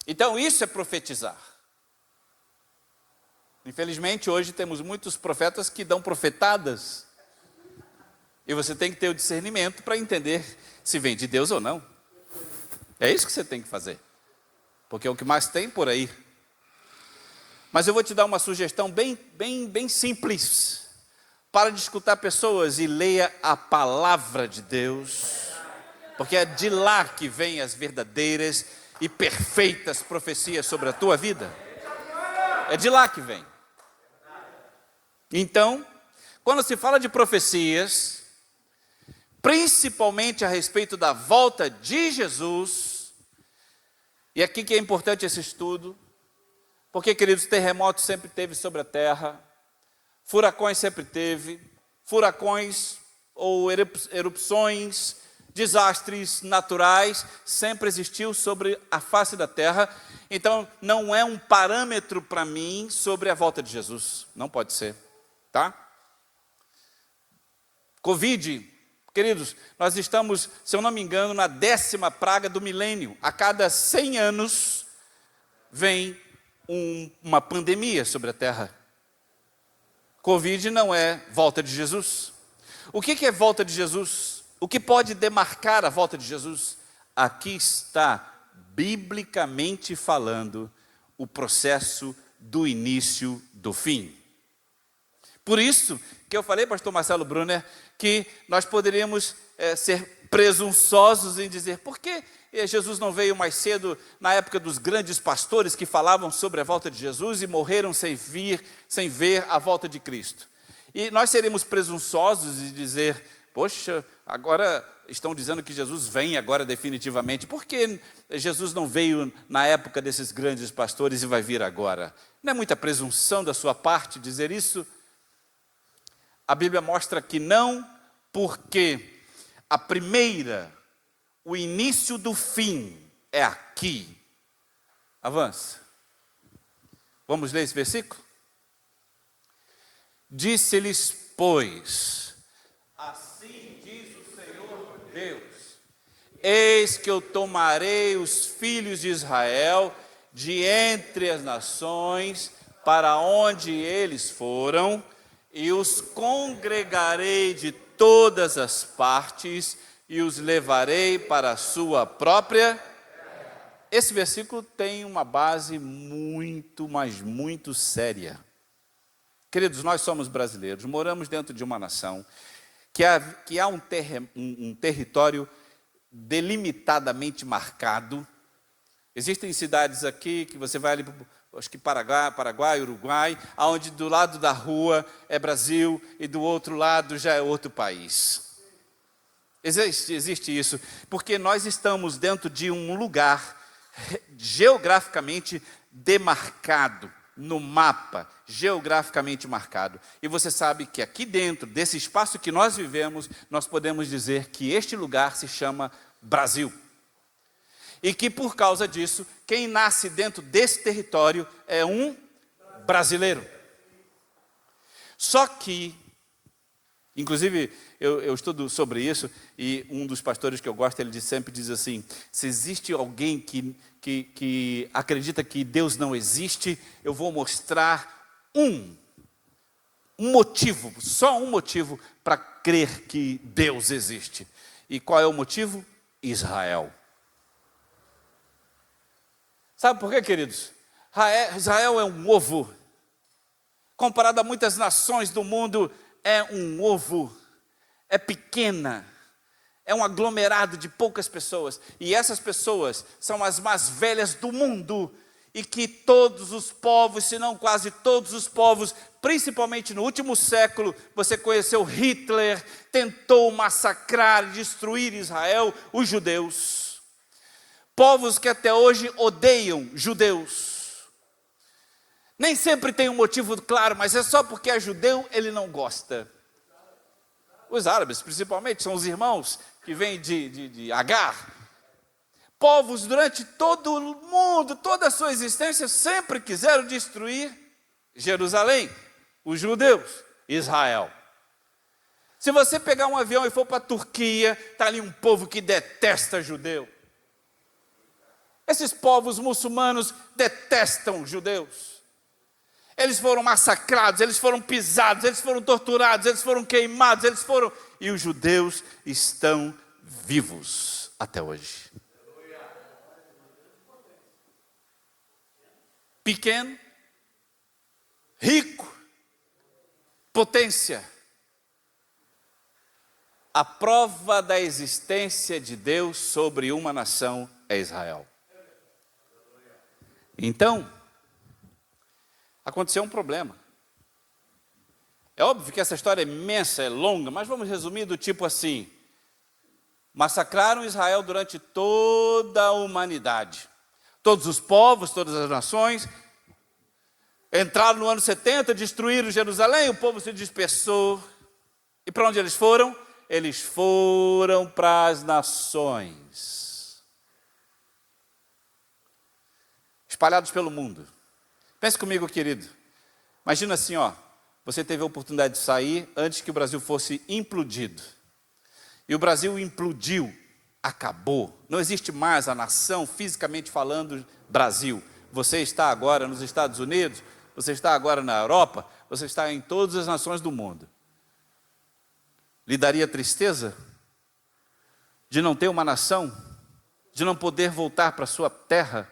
Então isso é profetizar. Infelizmente hoje temos muitos profetas que dão profetadas, e você tem que ter o discernimento para entender se vem de Deus ou não. É isso que você tem que fazer, porque é o que mais tem por aí. Mas eu vou te dar uma sugestão bem simples. Para de escutar pessoas e leia a palavra de Deus, porque é de lá que vêm as verdadeiras e perfeitas profecias sobre a tua vida. É de lá que vem. Então, quando se fala de profecias, principalmente a respeito da volta de Jesus, e aqui que é importante esse estudo, porque, queridos, terremotos sempre teve sobre a terra, furacões sempre teve, furacões ou erupções, desastres naturais, sempre existiu sobre a face da terra. Então, não é um parâmetro para mim sobre a volta de Jesus, não pode ser, tá? Covid, queridos, nós estamos, se eu não me engano, na 10ª praga do milênio. A cada 100 anos vem uma pandemia sobre a terra. Covid não é volta de Jesus. O que é volta de Jesus? O que pode demarcar a volta de Jesus? Aqui está, biblicamente falando, o processo do início do fim. Por isso que eu falei, pastor Marcelo Brunner, que nós poderíamos ser presunçosos em dizer, por que Jesus não veio mais cedo na época dos grandes pastores que falavam sobre a volta de Jesus e morreram sem ver a volta de Cristo? E nós seríamos presunçosos de dizer, poxa, agora estão dizendo que Jesus vem agora definitivamente. Por que Jesus não veio na época desses grandes pastores e vai vir agora? Não é muita presunção da sua parte dizer isso? A Bíblia mostra que não, porque o início do fim é aqui. Avança. Vamos ler esse versículo? Disse-lhes, pois, assim diz o Senhor Deus, eis que eu tomarei os filhos de Israel de entre as nações, para onde eles foram, e os congregarei de todas as partes, e os levarei para a sua própria. Esse versículo tem uma base muito, mas muito séria. Queridos, nós somos brasileiros, moramos dentro de uma nação que há um território delimitadamente marcado. Existem cidades aqui que você vai ali, acho que Paraguai, Uruguai, onde do lado da rua é Brasil e do outro lado já é outro país. Existe isso, porque nós estamos dentro de um lugar geograficamente demarcado, no mapa, geograficamente marcado. E você sabe que aqui dentro desse espaço que nós vivemos, nós podemos dizer que este lugar se chama Brasil. E que por causa disso, quem nasce dentro desse território é um brasileiro. Só que, inclusive, eu estudo sobre isso, e um dos pastores que eu gosto, ele sempre diz assim, se existe alguém que acredita que Deus não existe, eu vou mostrar um motivo, só um motivo para crer que Deus existe. E qual é o motivo? Israel. Sabe por quê, queridos? Israel é um ovo. Comparado a muitas nações do mundo, é um ovo. É pequena. É um aglomerado de poucas pessoas. E essas pessoas são as mais velhas do mundo. E que todos os povos, se não quase todos os povos, principalmente no último século, você conheceu Hitler, tentou massacrar e destruir Israel, os judeus. Povos que até hoje odeiam judeus. Nem sempre tem um motivo claro, mas é só porque é judeu, ele não gosta. Os árabes, principalmente, são os irmãos que vêm de Agar. Povos durante todo o mundo, toda a sua existência, sempre quiseram destruir Jerusalém, os judeus, Israel. Se você pegar um avião e for para a Turquia, está ali um povo que detesta judeu. Esses povos muçulmanos detestam judeus. Eles foram massacrados, eles foram pisados, eles foram torturados, eles foram queimados, e os judeus estão vivos até hoje. Pequeno, rico, potência. A prova da existência de Deus sobre uma nação é Israel. Então, aconteceu um problema. É óbvio que essa história é imensa, é longa, mas vamos resumir do tipo assim: massacraram Israel durante toda a humanidade. Todos os povos, todas as nações, entraram no ano 70, destruíram Jerusalém, o povo se dispersou. E para onde eles foram? Eles foram para as nações, espalhados pelo mundo. Pense comigo, querido. Imagina assim, você teve a oportunidade de sair antes que o Brasil fosse implodido. E o Brasil implodiu. Acabou, não existe mais a nação, fisicamente falando, Brasil. Você está agora nos Estados Unidos, você está agora na Europa, você está em todas as nações do mundo. Lhe daria tristeza de não ter uma nação, de não poder voltar para a sua terra?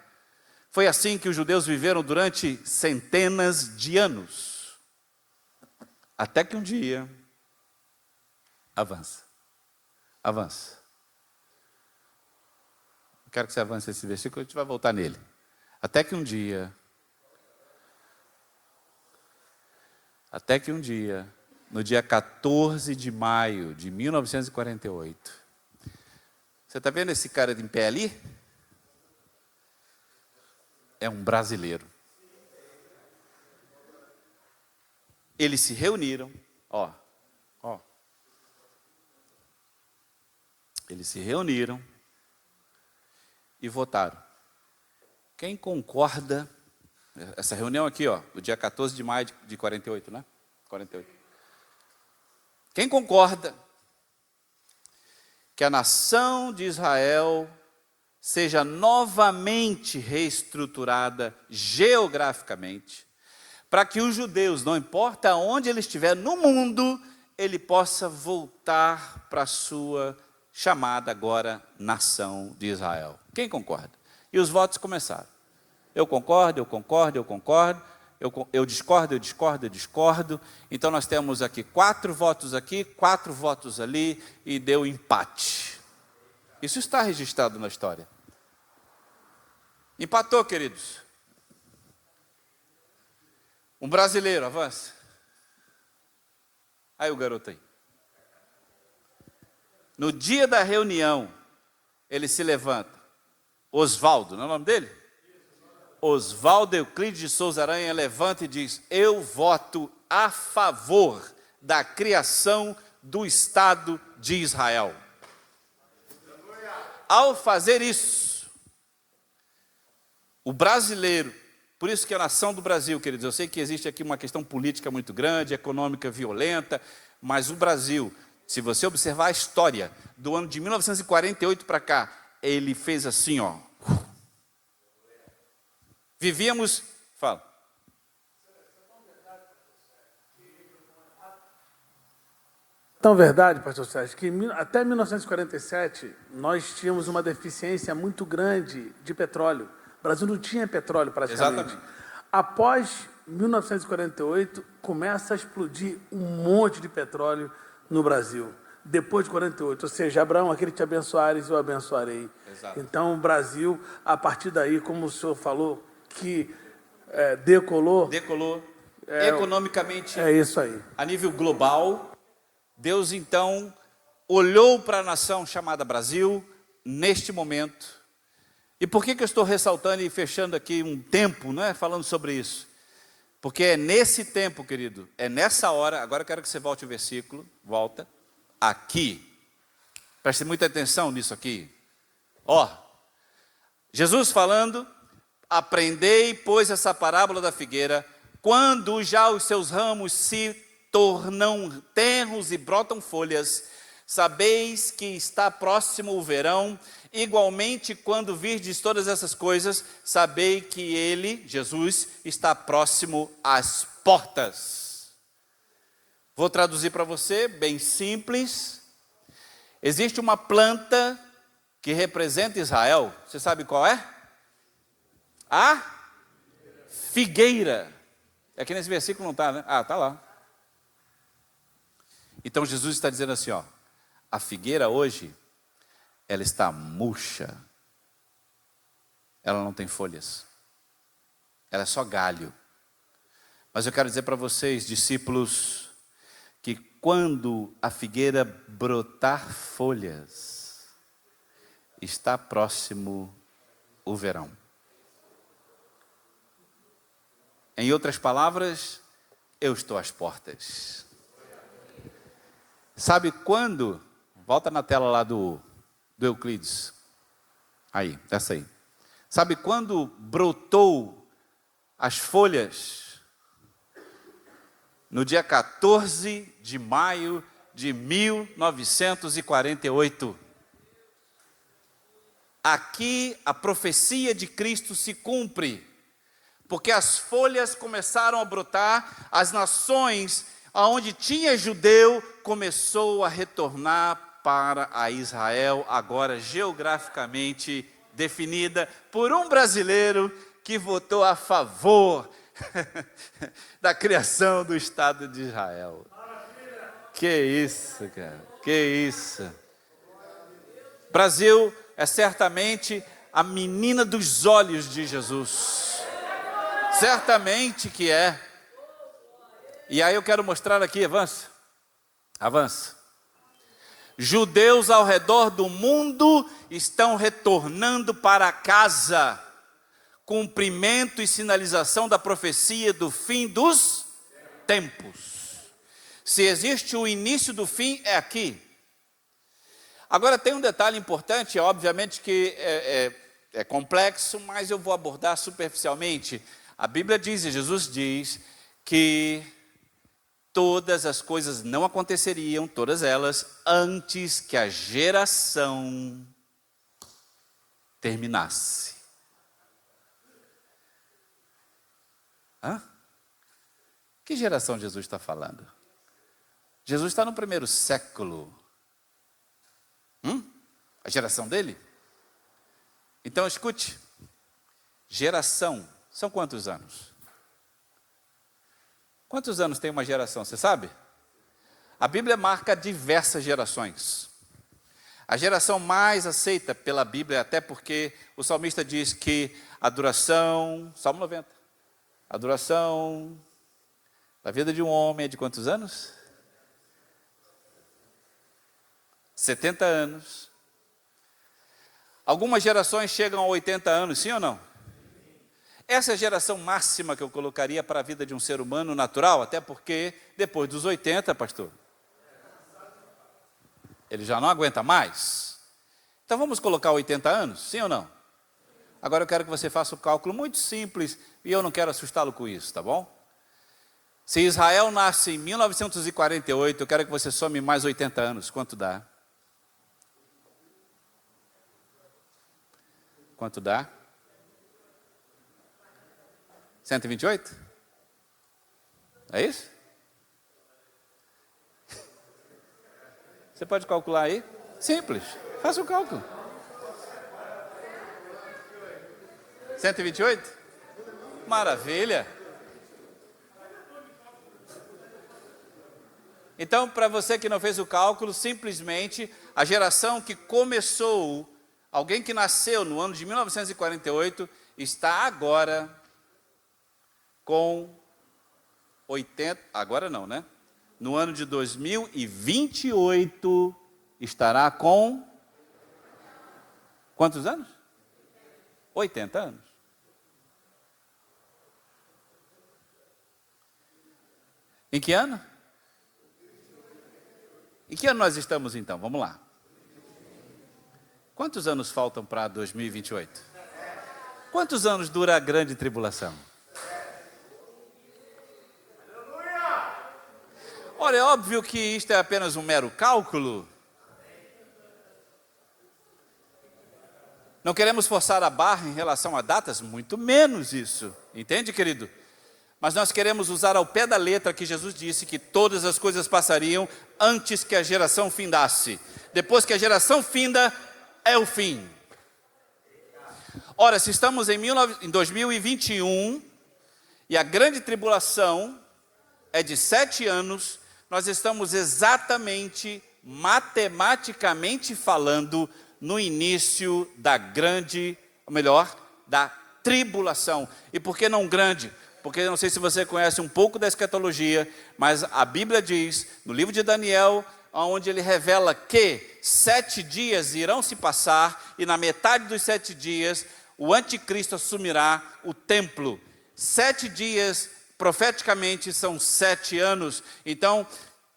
Foi assim que os judeus viveram durante centenas de anos, até que um dia, avança. Quero que você avance esse versículo, a gente vai voltar nele. Até que um dia, no dia 14 de maio de 1948, você está vendo esse cara de em pé ali? É um brasileiro. Eles se reuniram, eles se reuniram e votaram. Quem concorda, essa reunião aqui, no dia 14 de maio de 48, né? 48. Quem concorda que a nação de Israel seja novamente reestruturada geograficamente, para que os judeus, não importa onde ele estiver no mundo, ele possa voltar para a sua chamada agora nação de Israel. Quem concorda? E os votos começaram. Eu concordo, eu discordo. Então nós temos aqui 4 votos aqui, 4 votos ali, e deu empate. Isso está registrado na história. Empatou, queridos. Um brasileiro, avança. Aí o garoto aí. No dia da reunião, ele se levanta. Oswaldo, não é o nome dele? Oswaldo Euclides de Souza Aranha levanta e diz: eu voto a favor da criação do Estado de Israel. Ao fazer isso, o brasileiro, por isso que a nação do Brasil, queridos, eu sei que existe aqui uma questão política muito grande, econômica violenta, mas o Brasil, se você observar a história do ano de 1948 para cá, ele fez assim, Vivíamos, fala. Tão verdade, pastor Sérgio, que até 1947 nós tínhamos uma deficiência muito grande de petróleo. O Brasil não tinha petróleo praticamente. Exatamente. Após 1948, começa a explodir um monte de petróleo no Brasil. depois de 48. Ou seja, Abraão, aquele que te abençoares, eu abençoarei. Exato. Então, o Brasil, a partir daí, como o senhor falou, que decolou, economicamente, é isso aí. a nível global. Deus, então, olhou para a nação chamada Brasil, neste momento. E por que eu estou ressaltando e fechando aqui um tempo, não é, falando sobre isso? Porque é nesse tempo, querido, é nessa hora, agora eu quero que você volte o versículo, volta, aqui. Preste muita atenção nisso aqui. Ó, Jesus falando, aprendei, pois, essa parábola da figueira, quando já os seus ramos se tornam tenros e brotam folhas, sabeis que está próximo o verão. Igualmente, quando virdes todas essas coisas, sabei que ele, Jesus, está próximo às portas. Vou traduzir para você, bem simples. Existe uma planta que representa Israel. Você sabe qual é? A figueira. Aqui nesse versículo não está, né? Ah, está lá. Então Jesus está dizendo assim, ó, a figueira hoje, ela está murcha. Ela não tem folhas. Ela é só galho. Mas eu quero dizer para vocês, discípulos, que quando a figueira brotar folhas, está próximo o verão. Em outras palavras, eu estou às portas. Sabe quando? Volta na tela lá do Euclides. Aí, essa aí. Sabe quando brotou as folhas? No dia 14 de maio de 1948. Aqui a profecia de Cristo se cumpre, porque as folhas começaram a brotar, as nações onde tinha judeu começou a retornar para a Israel, agora geograficamente definida por um brasileiro que votou a favor da criação do Estado de Israel. Que isso, cara, que isso. Brasil é certamente a menina dos olhos de Jesus. Certamente que é. E aí eu quero mostrar aqui, avança. Avança. Judeus ao redor do mundo estão retornando para casa. Cumprimento e sinalização da profecia do fim dos tempos. Se existe o início do fim, é aqui. Agora tem um detalhe importante, obviamente que é complexo, mas eu vou abordar superficialmente. A Bíblia diz, e Jesus diz, que todas as coisas não aconteceriam, todas elas, antes que a geração terminasse. Hã? Que geração Jesus está falando? Jesus está no primeiro século. A geração dele? Então escute, geração, são quantos anos? Quantos anos tem uma geração, você sabe? A Bíblia marca diversas gerações. A geração mais aceita pela Bíblia, até porque o salmista diz que a duração, Salmo 90, a duração da vida de um homem é de quantos anos? 70 anos. Algumas gerações chegam a 80 anos, sim ou não? Essa é a geração máxima que eu colocaria para a vida de um ser humano natural, até porque depois dos 80, pastor, ele já não aguenta mais. Então vamos colocar 80 anos, sim ou não? Agora eu quero que você faça um cálculo muito simples, e eu não quero assustá-lo com isso, tá bom? Se Israel nasce em 1948, eu quero que você some mais 80 anos, quanto dá? Quanto dá? 128? É isso? Você pode calcular aí? Simples, faça o cálculo. 128? Maravilha. Então, para você que não fez o cálculo, simplesmente a geração que começou, alguém que nasceu no ano de 1948, está agora com 80, agora não, né? No ano de 2028, estará com quantos anos? 80 anos. Em que ano? Em que ano nós estamos então? Vamos lá. Quantos anos faltam para 2028? Quantos anos dura a grande tribulação? Ora, é óbvio que isto é apenas um mero cálculo. Não queremos forçar a barra em relação a datas, muito menos isso. Entende, querido? Mas nós queremos usar ao pé da letra que Jesus disse que todas as coisas passariam antes que a geração findasse. Depois que a geração finda, é o fim. Ora, se estamos em 2021 e a grande tribulação é de 7 anos, nós estamos exatamente, matematicamente falando, no início da grande, ou melhor, da tribulação. E por que não grande? Porque eu não sei se você conhece um pouco da escatologia, mas a Bíblia diz, no livro de Daniel, onde ele revela que 7 dias irão se passar, e na metade dos 7 dias, o anticristo assumirá o templo. 7 dias, profeticamente, são 7 anos. Então,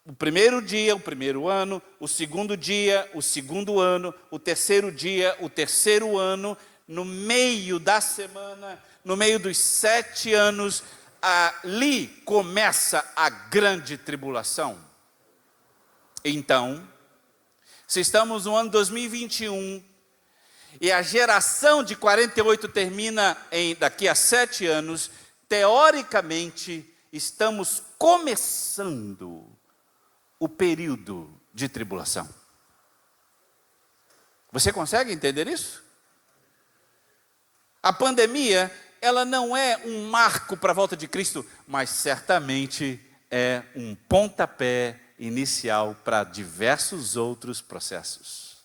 o primeiro dia, o primeiro ano, o segundo dia, o segundo ano, o terceiro dia, o terceiro ano, no meio da semana, no meio dos 7 anos, ali começa a grande tribulação. Então, se estamos no ano 2021 e a geração de 48 termina daqui a 7 anos, teoricamente estamos começando o período de tribulação. Você consegue entender isso? A pandemia, ela não é um marco para a volta de Cristo, mas certamente é um pontapé inicial para diversos outros processos.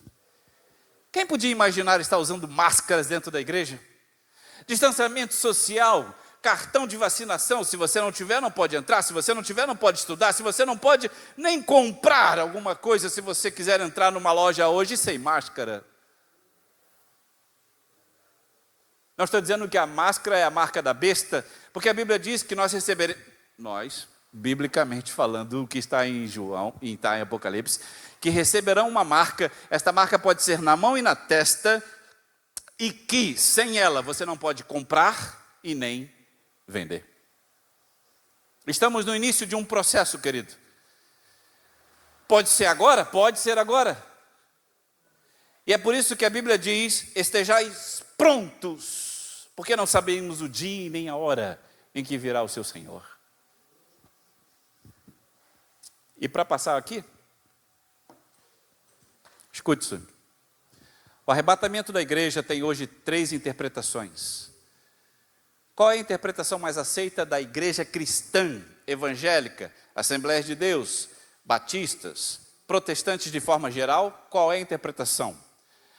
Quem podia imaginar estar usando máscaras dentro da igreja? Distanciamento social, cartão de vacinação, se você não tiver, não pode entrar, se você não tiver, não pode estudar, se você não pode nem comprar alguma coisa, se você quiser entrar numa loja hoje sem máscara. Não estou dizendo que a máscara é a marca da besta, porque a Bíblia diz que nós receberemos, biblicamente falando, o que está em João, está em Apocalipse, que receberão uma marca, esta marca pode ser na mão e na testa, e que sem ela você não pode comprar e nem vender. Estamos no início de um processo, querido. Pode ser agora? Pode ser agora. E é por isso que a Bíblia diz, estejais prontos, porque não sabemos o dia e nem a hora em que virá o seu Senhor. E para passar aqui, escute isso. O arrebatamento da igreja tem hoje 3 interpretações. Qual é a interpretação mais aceita da igreja cristã, evangélica, Assembleias de Deus, batistas, protestantes de forma geral? Qual é a interpretação?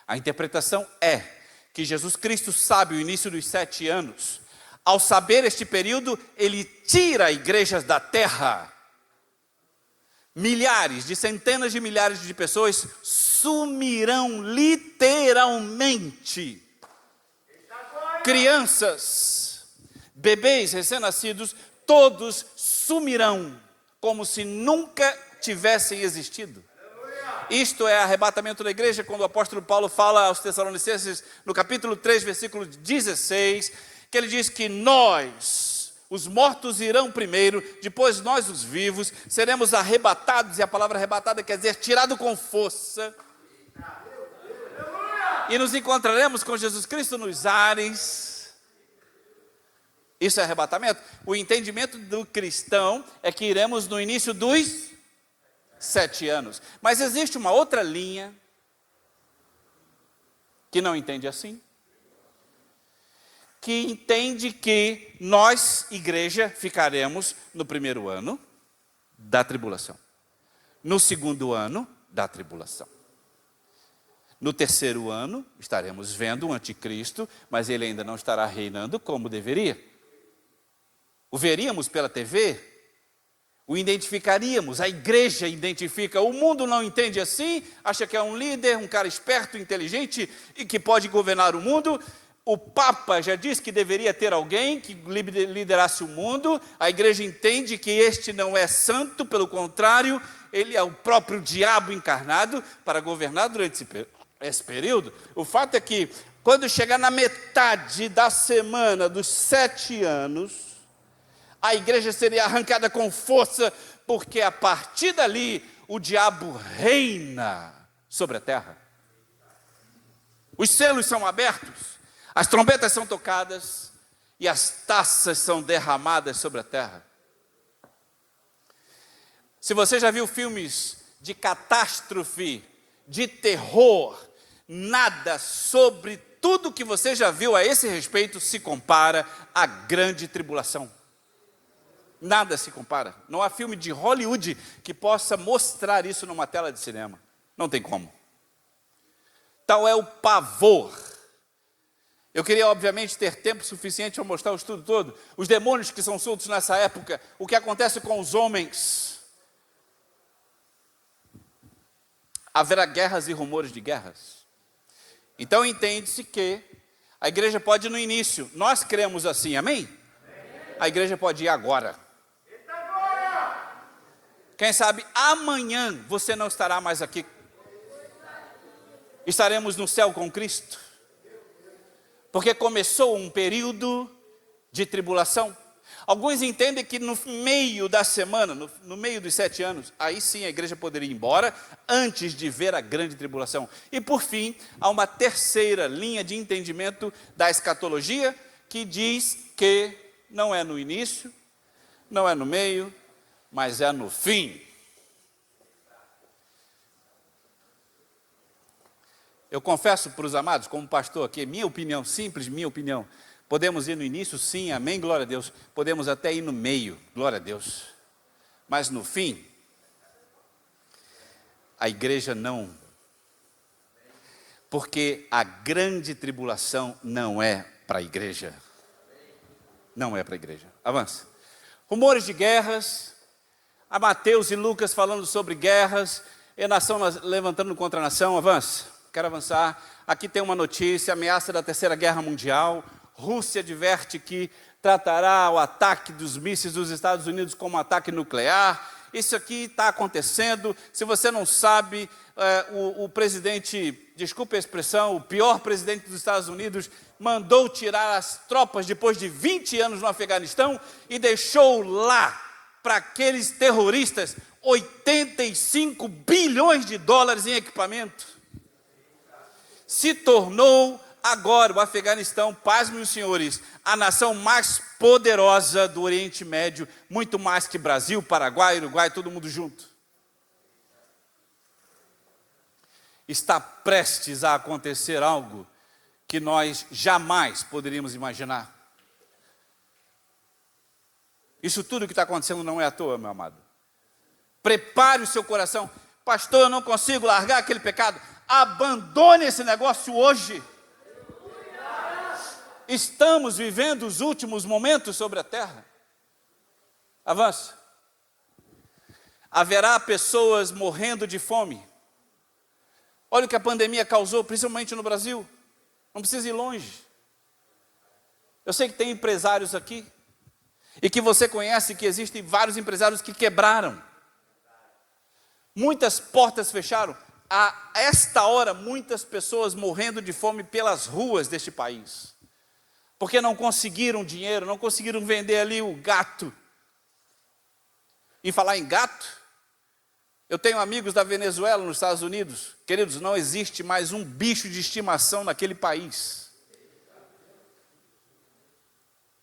A interpretação é que Jesus Cristo sabe o início dos 7 anos. Ao saber este período, ele tira igrejas da terra. Milhares, de centenas de milhares de pessoas sumirão literalmente. Crianças, bebês recém-nascidos, todos sumirão, como se nunca tivessem existido. Isto é arrebatamento da igreja, quando o apóstolo Paulo fala aos Tessalonicenses, no capítulo 3, versículo 16, que ele diz que nós, os mortos irão primeiro, depois nós, os vivos, seremos arrebatados, e a palavra arrebatada quer dizer tirado com força, e nos encontraremos com Jesus Cristo nos ares. Isso é arrebatamento? O entendimento do cristão é que iremos no início dos 7 anos. Mas existe uma outra linha que não entende assim. Que entende que nós, igreja, ficaremos no primeiro ano da tribulação. no segundo ano da tribulação. No terceiro ano, estaremos vendo o anticristo, mas ele ainda não estará reinando como deveria. O veríamos pela TV, o identificaríamos, a igreja identifica, o mundo não entende assim, acha que é um líder, um cara esperto, inteligente e que pode governar o mundo. O Papa já disse que deveria ter alguém que liderasse o mundo, a igreja entende que este não é santo, pelo contrário, ele é o próprio diabo encarnado para governar durante esse período. O fato é que, quando chegar na metade da semana dos 7 anos, a igreja seria arrancada com força, porque a partir dali, o diabo reina sobre a terra. Os selos são abertos, as trombetas são tocadas, e as taças são derramadas sobre a terra. Se você já viu filmes de catástrofe, de terror, nada sobre tudo que você já viu a esse respeito se compara à grande tribulação. Nada se compara. Não há filme de Hollywood que possa mostrar isso numa tela de cinema. Não tem como. Tal é o pavor. Eu queria, obviamente, ter tempo suficiente para mostrar o estudo todo. Os demônios que são soltos nessa época, o que acontece com os homens. Haverá guerras e rumores de guerras. Então entende-se que a igreja pode ir no início. Nós cremos assim, amém? A igreja pode ir agora. Quem sabe amanhã você não estará mais aqui. Estaremos no céu com Cristo. Porque começou um período de tribulação. Alguns entendem que no meio da semana, no meio dos 7 anos, aí sim a igreja poderia ir embora, antes de ver a grande tribulação. E por fim, há uma terceira linha de entendimento da escatologia, que diz que não é no início, não é no meio, mas é no fim. Eu confesso para os amados, como pastor aqui, minha opinião, simples minha opinião, podemos ir no início, sim, amém, glória a Deus. Podemos até ir no meio, glória a Deus. Mas no fim, a igreja não. Porque a grande tribulação não é para a igreja. Não é para a igreja. Avança. Rumores de guerras, a Mateus e Lucas falando sobre guerras, e a nação levantando contra a nação. Avança. Quero avançar. Aqui tem uma notícia, ameaça da Terceira Guerra Mundial. Rússia adverte que tratará o ataque dos mísseis dos Estados Unidos como um ataque nuclear. Isso aqui está acontecendo. Se você não sabe, o presidente, desculpe a expressão, o pior presidente dos Estados Unidos, mandou tirar as tropas depois de 20 anos no Afeganistão e deixou lá, para aqueles terroristas, 85 bilhões de dólares em equipamento. Se tornou agora o Afeganistão, pasmem os senhores, a nação mais poderosa do Oriente Médio, muito mais que Brasil, Paraguai, Uruguai, todo mundo junto. Está prestes a acontecer algo que nós jamais poderíamos imaginar. Isso tudo que está acontecendo não é à toa, meu amado. Prepare o seu coração. Pastor, eu não consigo largar aquele pecado. Abandone esse negócio hoje. Estamos vivendo os últimos momentos sobre a terra. Avança. Haverá pessoas morrendo de fome. Olha o que a pandemia causou, principalmente no Brasil. Não precisa ir longe. Eu sei que tem empresários aqui, e que você conhece que existem vários empresários que quebraram. Muitas portas fecharam. A esta hora, muitas pessoas morrendo de fome pelas ruas deste país. Porque não conseguiram dinheiro, não conseguiram vender ali o gato. Em falar em gato, eu tenho amigos da Venezuela, nos Estados Unidos. Queridos, não existe mais um bicho de estimação naquele país.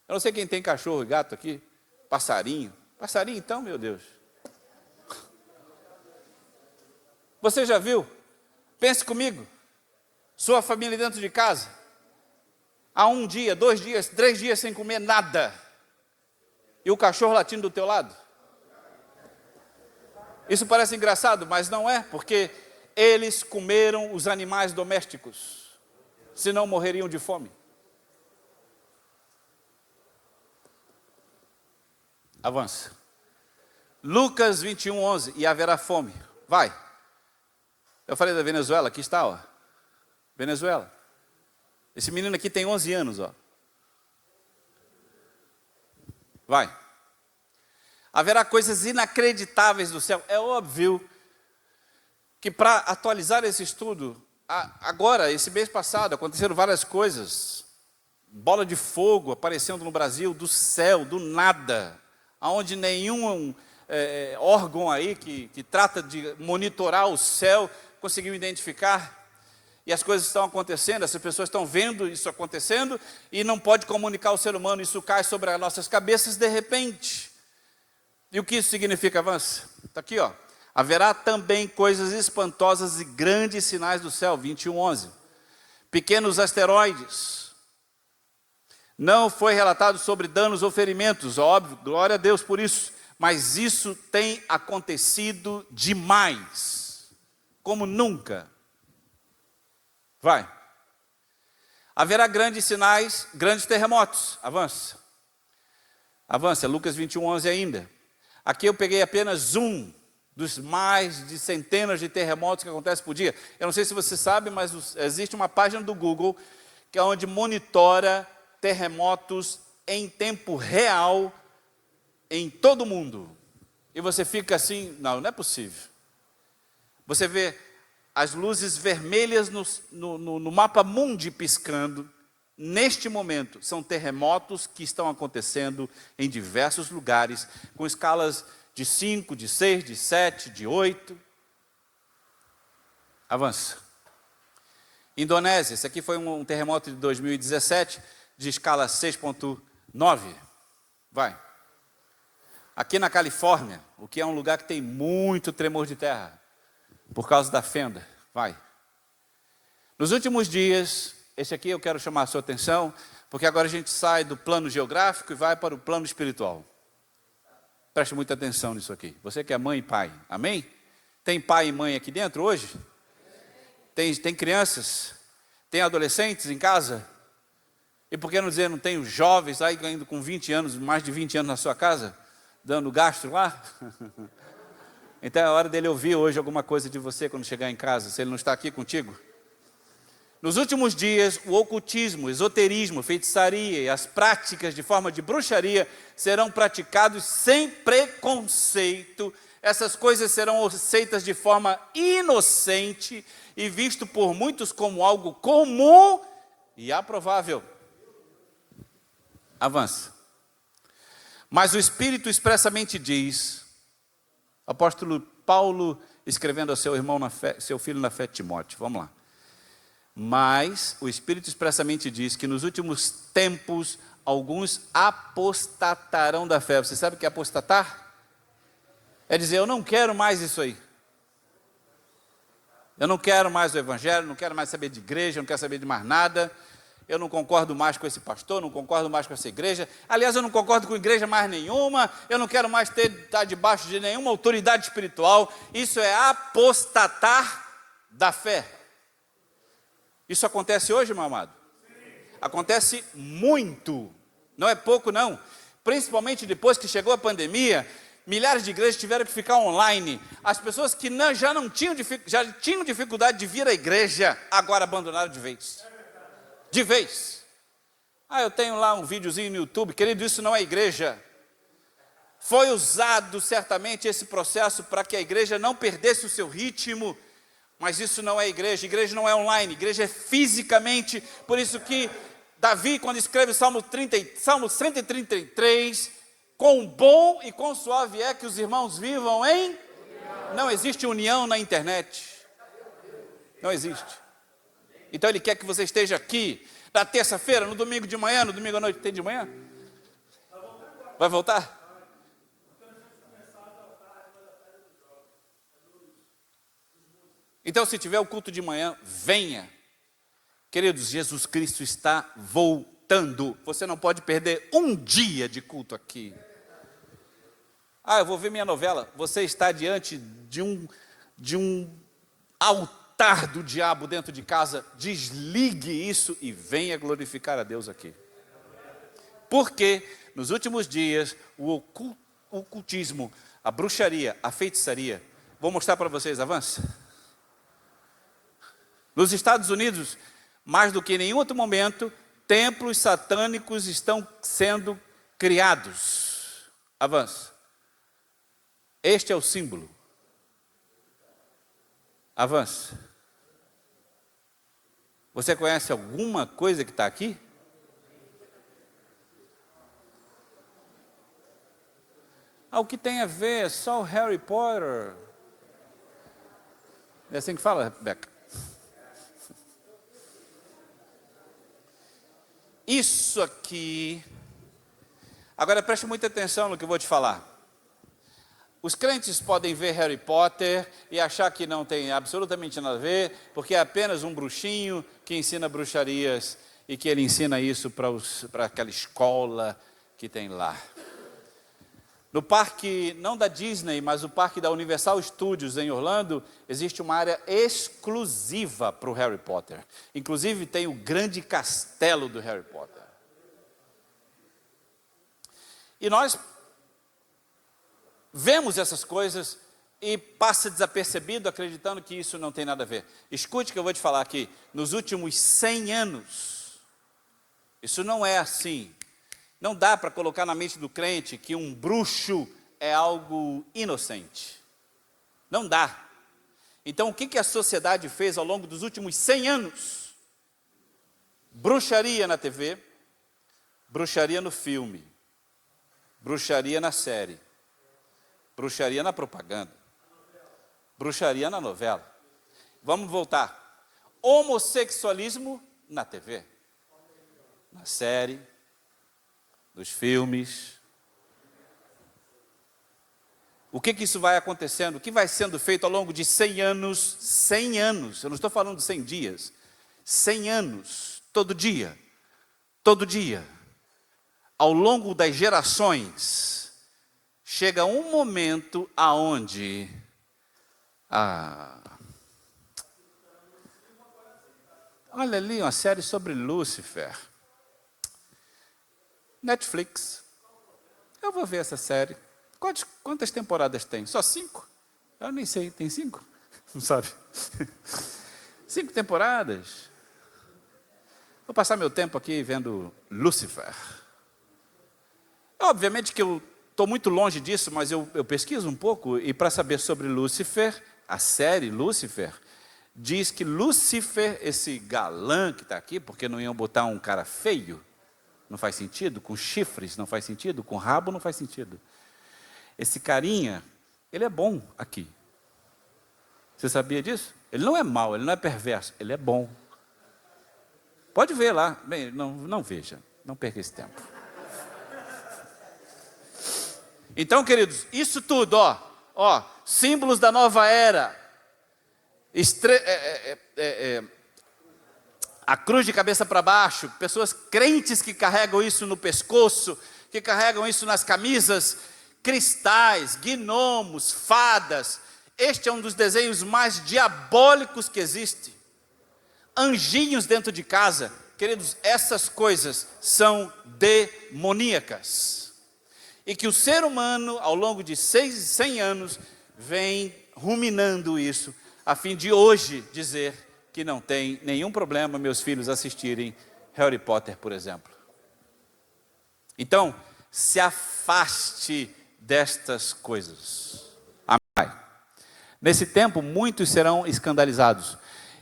Eu não sei quem tem cachorro e gato aqui. Passarinho. Passarinho então, meu Deus. Você já viu? Pense comigo. Sua família dentro de casa. Há 1 dia, 2 dias, 3 dias sem comer nada. E o cachorro latindo do teu lado. Isso parece engraçado, mas não é, porque eles comeram os animais domésticos, senão morreriam de fome. Avança. Lucas 21, 11, e haverá fome. Vai. Eu falei da Venezuela, aqui está, ó. Venezuela. Esse menino aqui tem 11 anos, ó. Vai. Haverá coisas inacreditáveis do céu. É óbvio que para atualizar esse estudo, agora, esse mês passado, aconteceram várias coisas. Bola de fogo aparecendo no Brasil, do céu, do nada. Onde nenhum órgão aí que trata de monitorar o céu conseguiu identificar. E as coisas estão acontecendo, essas pessoas estão vendo isso acontecendo e não pode comunicar ao ser humano, isso cai sobre as nossas cabeças de repente. E o que isso significa? Avança. Está aqui, ó. Haverá também coisas espantosas e grandes sinais do céu, 21, 11. Pequenos asteroides. Não foi relatado sobre danos ou ferimentos, óbvio, glória a Deus por isso. Mas isso tem acontecido demais, como nunca. Vai. Haverá grandes sinais, grandes terremotos. Avança. Avança, Lucas 21, 11 ainda. Aqui eu peguei apenas um dos mais de centenas de terremotos que acontecem por dia. Eu não sei se você sabe, mas existe uma página do Google que é onde monitora terremotos em tempo real em todo o mundo. E você fica assim, não é possível. Você vê as luzes vermelhas no mapa mundi piscando. Neste momento, são terremotos que estão acontecendo em diversos lugares, com escalas de 5, de 6, de 7, de 8. Avança. Indonésia, esse aqui foi um terremoto de 2017, de escala 6,9. Vai. Aqui na Califórnia, o que é um lugar que tem muito tremor de terra, por causa da fenda. Vai. Nos últimos dias, esse aqui eu quero chamar a sua atenção, porque agora a gente sai do plano geográfico e vai para o plano espiritual. Preste muita atenção nisso aqui. Você que é mãe e pai, amém? Tem pai e mãe aqui dentro hoje? Tem crianças? Tem adolescentes em casa? E por que não dizer, não tem os jovens aí ainda com 20 anos, mais de 20 anos na sua casa, dando gasto lá? Então é hora dele ouvir hoje alguma coisa de você quando chegar em casa, se ele não está aqui contigo. Nos últimos dias, o ocultismo, esoterismo, feitiçaria e as práticas de forma de bruxaria serão praticados sem preconceito. Essas coisas serão aceitas de forma inocente e visto por muitos como algo comum e aprovável. Avança. Mas o Espírito expressamente diz, apóstolo Paulo escrevendo ao seu irmão na fé, seu filho na fé, Timóteo, vamos lá. Mas o Espírito expressamente diz que nos últimos tempos alguns apostatarão da fé. Você sabe o que é apostatar? É dizer, eu não quero mais isso aí. Eu não quero mais o evangelho, não quero mais saber de igreja, não quero saber de mais nada. Eu não concordo mais com esse pastor, não concordo mais com essa igreja. Aliás, eu não concordo com igreja mais nenhuma. Eu não quero mais estar debaixo de nenhuma autoridade espiritual. Isso é apostatar da fé. Isso acontece hoje, meu amado? Acontece muito. Não é pouco, não. Principalmente depois que chegou a pandemia, milhares de igrejas tiveram que ficar online. As pessoas que já tinham dificuldade de vir à igreja, agora abandonaram de vez. De vez. Eu tenho lá um videozinho no YouTube, querido, isso não é igreja. Foi usado certamente esse processo para que a igreja não perdesse o seu ritmo, mas isso não é igreja não é online, igreja é fisicamente. Por isso que Davi, quando escreve Salmo 133, quão bom e quão suave é que os irmãos vivam em... Não existe união na internet. Não existe. Então ele quer que você esteja aqui, na terça-feira, no domingo de manhã, no domingo à noite. Tem de manhã? Vai voltar? Então, se tiver o culto de manhã, venha. Queridos, Jesus Cristo está voltando. Você não pode perder um dia de culto aqui. Ah, eu vou ver minha novela. Você está diante de um altar do diabo dentro de casa. Desligue isso e venha glorificar a Deus aqui. Porque nos últimos dias, o ocultismo, a bruxaria, a feitiçaria, vou mostrar para vocês, avança. Nos Estados Unidos, mais do que em nenhum outro momento, templos satânicos estão sendo criados. Avança. Este é o símbolo. Avança. Você conhece alguma coisa que está aqui? Ah, o que tem a ver? É só o Harry Potter. É assim que fala, Rebeca? Isso aqui. Agora preste muita atenção no que eu vou te falar. Os crentes podem ver Harry Potter e achar que não tem absolutamente nada a ver, porque é apenas um bruxinho que ensina bruxarias e que ele ensina isso para aquela escola que tem lá. No parque, não da Disney, mas o parque da Universal Studios em Orlando, existe uma área exclusiva para o Harry Potter. Inclusive tem o grande castelo do Harry Potter. E nós vemos essas coisas e passa desapercebido acreditando que isso não tem nada a ver. Escute o que eu vou te falar aqui. Nos últimos 100 anos, isso não é assim. Não dá para colocar na mente do crente que um bruxo é algo inocente. Não dá. Então, o que a sociedade fez ao longo dos últimos 100 anos? Bruxaria na TV, bruxaria no filme, bruxaria na série, bruxaria na propaganda, bruxaria na novela. Vamos voltar. Homossexualismo na TV, na série, nos filmes. O que isso vai acontecendo? O que vai sendo feito ao longo de 100 anos? 100 anos, eu não estou falando de 100 dias. 100 anos, todo dia. Todo dia. Ao longo das gerações, chega um momento aonde olha ali uma série sobre Lúcifer. Netflix. Eu vou ver essa série. Quantas temporadas tem? Só 5? Eu nem sei, tem 5? Não sabe? 5 temporadas. Vou passar meu tempo aqui vendo Lúcifer. Obviamente que eu estou muito longe disso, mas eu pesquiso um pouco, e para saber sobre Lúcifer, a série Lúcifer, diz que Lúcifer, esse galã que está aqui, porque não iam botar um cara feio, não faz sentido, com chifres não faz sentido, com rabo não faz sentido. Esse carinha, ele é bom aqui. Você sabia disso? Ele não é mau, ele não é perverso, ele é bom. Pode ver lá. Bem, não veja, não perca esse tempo. Então, queridos, isso tudo, símbolos da nova era. A cruz de cabeça para baixo, pessoas crentes que carregam isso no pescoço, que carregam isso nas camisas, cristais, gnomos, fadas. Este é um dos desenhos mais diabólicos que existe. Anjinhos dentro de casa. Queridos, essas coisas são demoníacas. E que o ser humano, ao longo de 100 anos, vem ruminando isso, a fim de hoje dizer que não tem nenhum problema meus filhos assistirem Harry Potter, por exemplo. Então, se afaste destas coisas. Amém. Nesse tempo, muitos serão escandalizados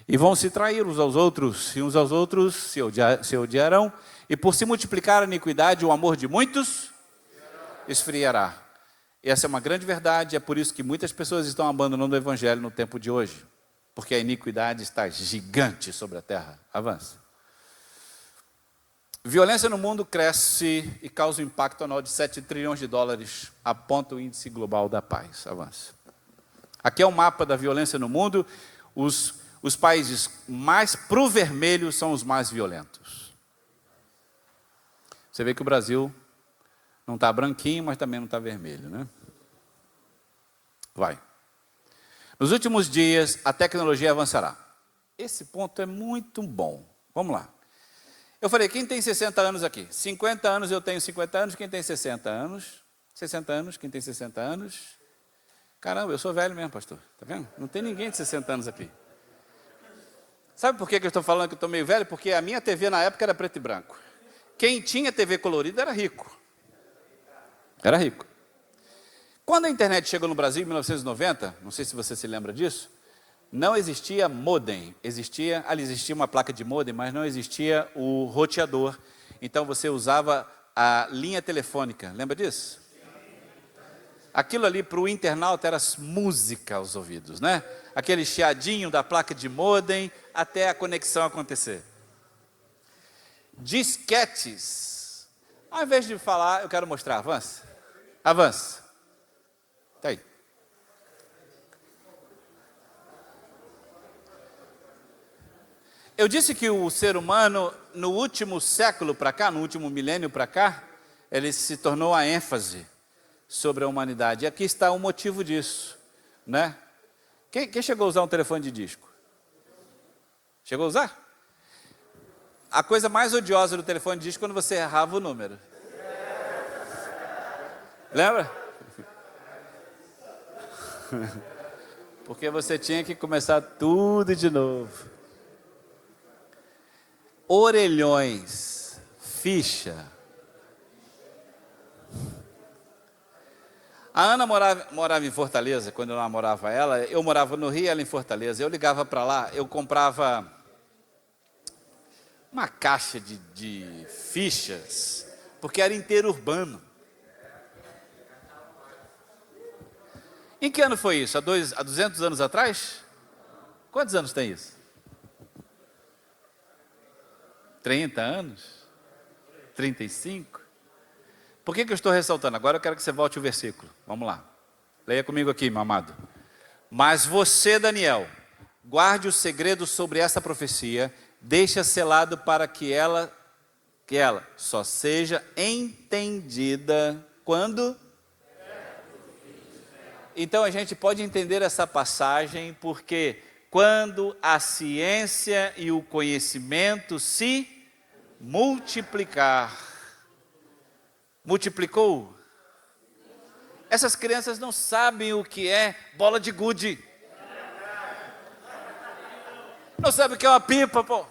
e vão se trair uns aos outros, e uns aos outros se odiarão, e por se multiplicar a iniquidade, o amor de muitos esfriará. Essa é uma grande verdade, é por isso que muitas pessoas estão abandonando o evangelho no tempo de hoje, porque a iniquidade está gigante sobre a terra. Avança. Violência no mundo cresce e causa um impacto anual de 7 trilhões de dólares, aponta o índice global da paz. Avança. Aqui é o mapa da violência no mundo. Os países mais pro vermelho são os mais violentos. Você vê que o Brasil não está branquinho, mas também não está vermelho, né? Vai. Nos últimos dias, a tecnologia avançará. Esse ponto é muito bom. Vamos lá. Eu falei, quem tem 60 anos aqui? 50 anos, eu tenho 50 anos. Quem tem 60 anos? 60 anos, quem tem 60 anos? Caramba, eu sou velho mesmo, pastor. Tá vendo? Não tem ninguém de 60 anos aqui. Sabe por que eu estou falando que eu estou meio velho? Porque a minha TV na época era preto e branco. Quem tinha TV colorida era rico. Era rico. Quando a internet chegou no Brasil, em 1990, não sei se você se lembra disso, não existia modem. Existia uma placa de modem, mas não existia o roteador. Então você usava a linha telefônica. Lembra disso? Aquilo ali para o internauta era música aos ouvidos, né? Aquele chiadinho da placa de modem até a conexão acontecer. Disquetes. Ao invés de falar, eu quero mostrar. Avança. Avança. Está aí. Eu disse que o ser humano, no último século para cá, no último milênio para cá, ele se tornou a ênfase sobre a humanidade. E aqui está o motivo disso, né? Quem chegou a usar um telefone de disco? Chegou a usar? A coisa mais odiosa do telefone de disco é quando você errava o número. Lembra? Porque você tinha que começar tudo de novo. Orelhões, ficha. A Ana morava em Fortaleza, quando eu namorava ela. Eu morava no Rio, ela em Fortaleza. Eu ligava para lá, eu comprava uma caixa de fichas, porque era interurbano. Em que ano foi isso? Há 200 anos atrás? Quantos anos tem isso? 30 anos? 35? Por que eu estou ressaltando? Agora eu quero que você volte o versículo. Vamos lá. Leia comigo aqui, meu amado. Mas você, Daniel, guarde o segredo sobre essa profecia, deixa selado para que ela só seja entendida quando? Então a gente pode entender essa passagem porque quando a ciência e o conhecimento se multiplicar. Multiplicou? Essas crianças não sabem o que é bola de gude. Não sabem o que é uma pipa, pô.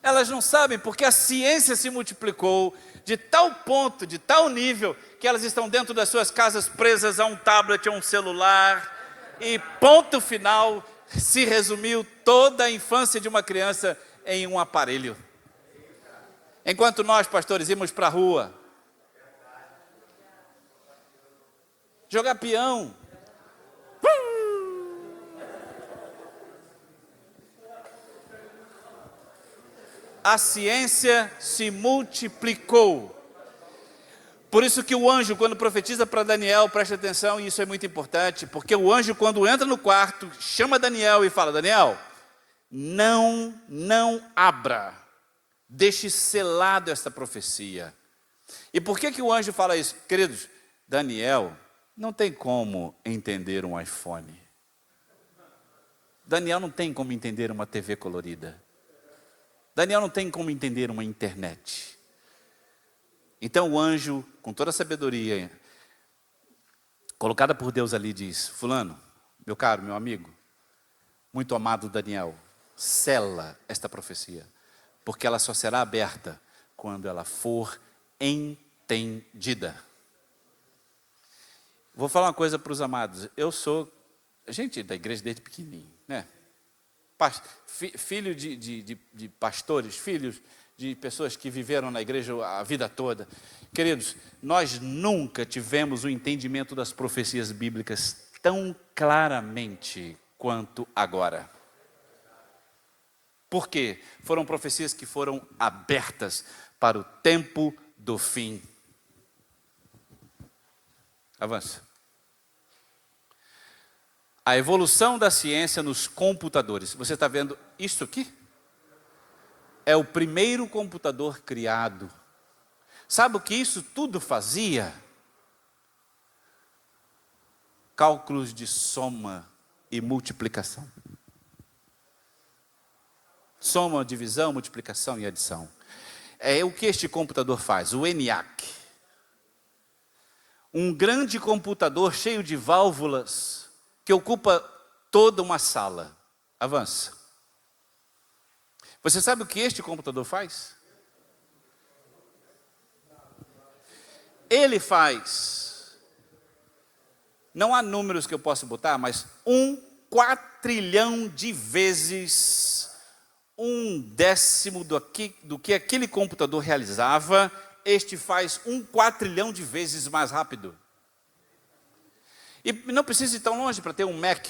Elas não sabem porque a ciência se multiplicou de tal ponto, de tal nível, que elas estão dentro das suas casas presas a um tablet, a um celular, e ponto final, se resumiu toda a infância de uma criança em um aparelho. Enquanto nós, pastores, íamos para a rua, jogar peão, a ciência se multiplicou. Por isso que o anjo, quando profetiza para Daniel, preste atenção, e isso é muito importante, porque o anjo, quando entra no quarto, chama Daniel e fala, Daniel, não abra, deixe selado esta profecia. E por que o anjo fala isso? Queridos, Daniel não tem como entender um iPhone. Daniel não tem como entender uma TV colorida. Daniel não tem como entender uma internet. Então o anjo, com toda a sabedoria colocada por Deus ali, diz, fulano, meu caro, meu amigo, muito amado Daniel, sela esta profecia, porque ela só será aberta quando ela for entendida. Vou falar uma coisa para os amados, eu sou gente da igreja desde pequenininho, né? Filho de pastores, filhos de pessoas que viveram na igreja a vida toda. Queridos, nós nunca tivemos o entendimento das profecias bíblicas tão claramente quanto agora. Por quê? Foram profecias que foram abertas para o tempo do fim. Avança. A evolução da ciência nos computadores. Você está vendo isso aqui? É o primeiro computador criado. Sabe o que isso tudo fazia? cálculos de soma e multiplicação. Soma, divisão, multiplicação e adição. É o que este computador faz, o ENIAC. Um grande computador cheio de válvulas que ocupa toda uma sala. Avança. Você sabe o que este computador faz? Ele faz, não há números que eu possa botar, mas 1/4 de vezes 1/10 do que aquele computador realizava, este faz 1/4 de vezes mais rápido. E não precisa ir tão longe para ter um Mac.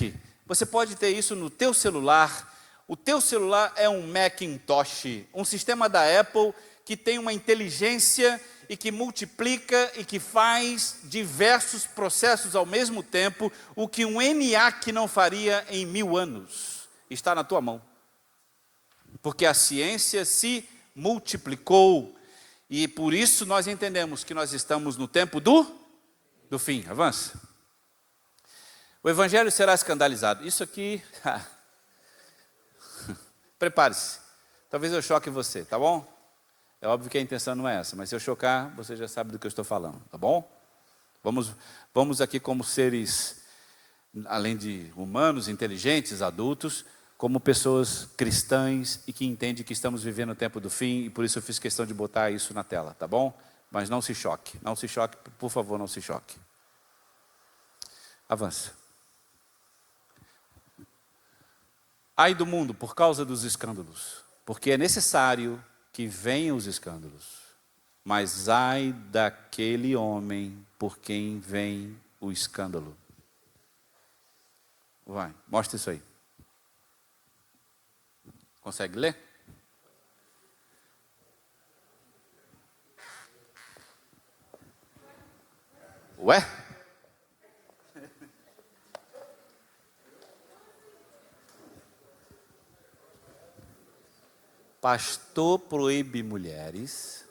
Você pode ter isso no teu celular. O teu celular é um Macintosh, um sistema da Apple que tem uma inteligência e que multiplica e que faz diversos processos ao mesmo tempo, o que um ENIAC não faria em 1000 anos. Está na tua mão. Porque a ciência se multiplicou e por isso nós entendemos que nós estamos no tempo do fim. Avança. O evangelho será escandalizado. Isso aqui, prepare-se. Talvez eu choque você, tá bom? É óbvio que a intenção não é essa, mas se eu chocar, você já sabe do que eu estou falando, tá bom? Vamos aqui como seres, além de humanos, inteligentes, adultos, como pessoas cristãs e que entendem que estamos vivendo o tempo do fim, e por isso eu fiz questão de botar isso na tela, tá bom? Mas não se choque, por favor, não se choque. Avança. Ai do mundo por causa dos escândalos, porque é necessário que venham os escândalos, mas ai daquele homem por quem vem o escândalo. Vai, mostra isso aí. Consegue ler? Ué? Pastor proíbe mulheres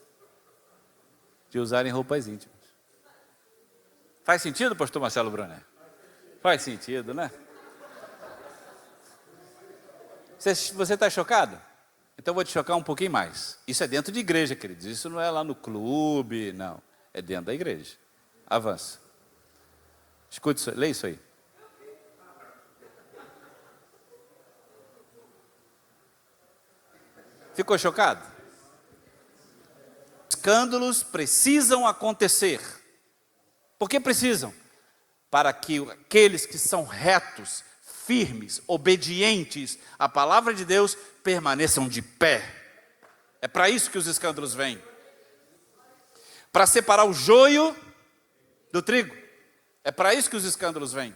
de usarem roupas íntimas. Faz sentido, pastor Marcelo Brunet? Faz sentido, né? Você está chocado? Então eu vou te chocar um pouquinho mais. Isso é dentro de igreja, queridos. Isso não é lá no clube, não. É dentro da igreja. Avança. Escute isso, lê isso aí. Ficou chocado? Escândalos precisam acontecer. Por que precisam? Para que aqueles que são retos, firmes, obedientes à palavra de Deus permaneçam de pé. É para isso que os escândalos vêm. Para separar o joio do trigo. É para isso que os escândalos vêm.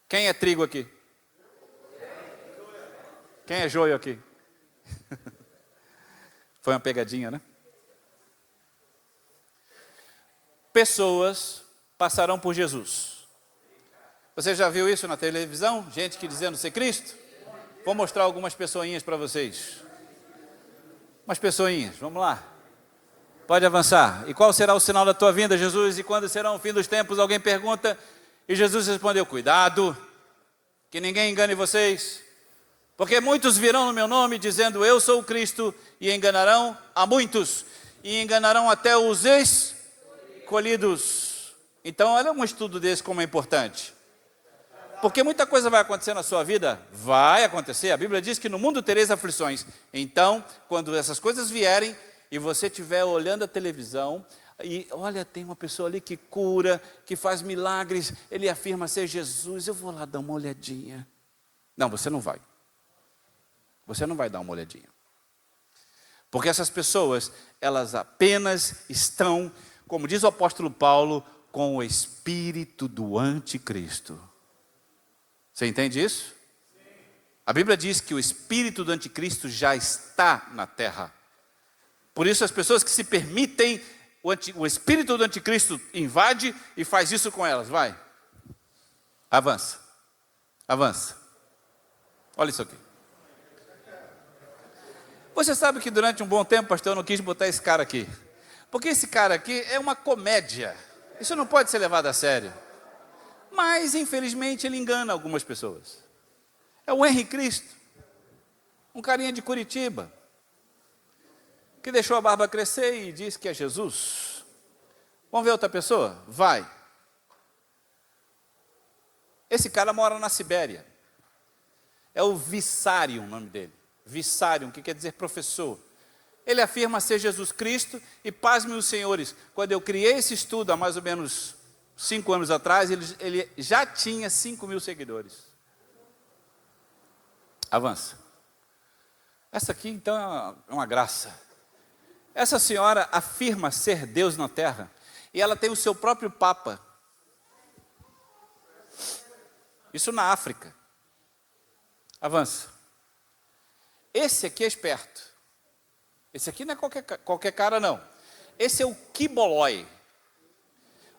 Quem é trigo aqui? Quem é joio aqui? Foi uma pegadinha, né? Pessoas passarão por Jesus. Você já viu isso na televisão? Gente que dizendo ser Cristo? Vou mostrar algumas pessoinhas para vocês. Umas pessoinhas, vamos lá. Pode avançar. E qual será o sinal da tua vinda, Jesus? E quando será o fim dos tempos? Alguém pergunta. E Jesus respondeu, cuidado, que ninguém engane vocês. Porque muitos virão no meu nome dizendo, eu sou o Cristo, e enganarão a muitos, e enganarão até os escolhidos. Então, olha um estudo desse como é importante. Porque muita coisa vai acontecer na sua vida, vai acontecer. A Bíblia diz que no mundo tereis aflições. Então, quando essas coisas vierem, e você estiver olhando a televisão, e olha, tem uma pessoa ali que cura, que faz milagres, ele afirma ser Jesus, eu vou lá dar uma olhadinha. Não, você não vai. Você não vai dar uma olhadinha. Porque essas pessoas, elas apenas estão, como diz o apóstolo Paulo, com o espírito do anticristo. Você entende isso? A Bíblia diz que o espírito do anticristo já está na terra. Por isso as pessoas que se permitem, o espírito do anticristo invade e faz isso com elas. Vai. Avança. Avança. Olha isso aqui. Você sabe que durante um bom tempo, pastor, eu não quis botar esse cara aqui. Porque esse cara aqui é uma comédia. Isso não pode ser levado a sério. Mas, infelizmente, ele engana algumas pessoas. É o Henri Cristo, um carinha de Curitiba, que deixou a barba crescer e diz que é Jesus. Vamos ver outra pessoa? Vai. Esse cara mora na Sibéria. É o Vissarion, o nome dele. Vissarion, que quer dizer professor. Ele afirma ser Jesus Cristo e, pasmem os senhores, quando eu criei esse estudo há mais ou menos 5 anos atrás, ele já tinha 5.000 seguidores. Avança. Essa aqui, então, é uma graça. Essa senhora afirma ser Deus na Terra e ela tem o seu próprio Papa. Isso na África. Avança. Esse aqui é esperto. Esse aqui não é qualquer cara, não. Esse é o Kiboloi.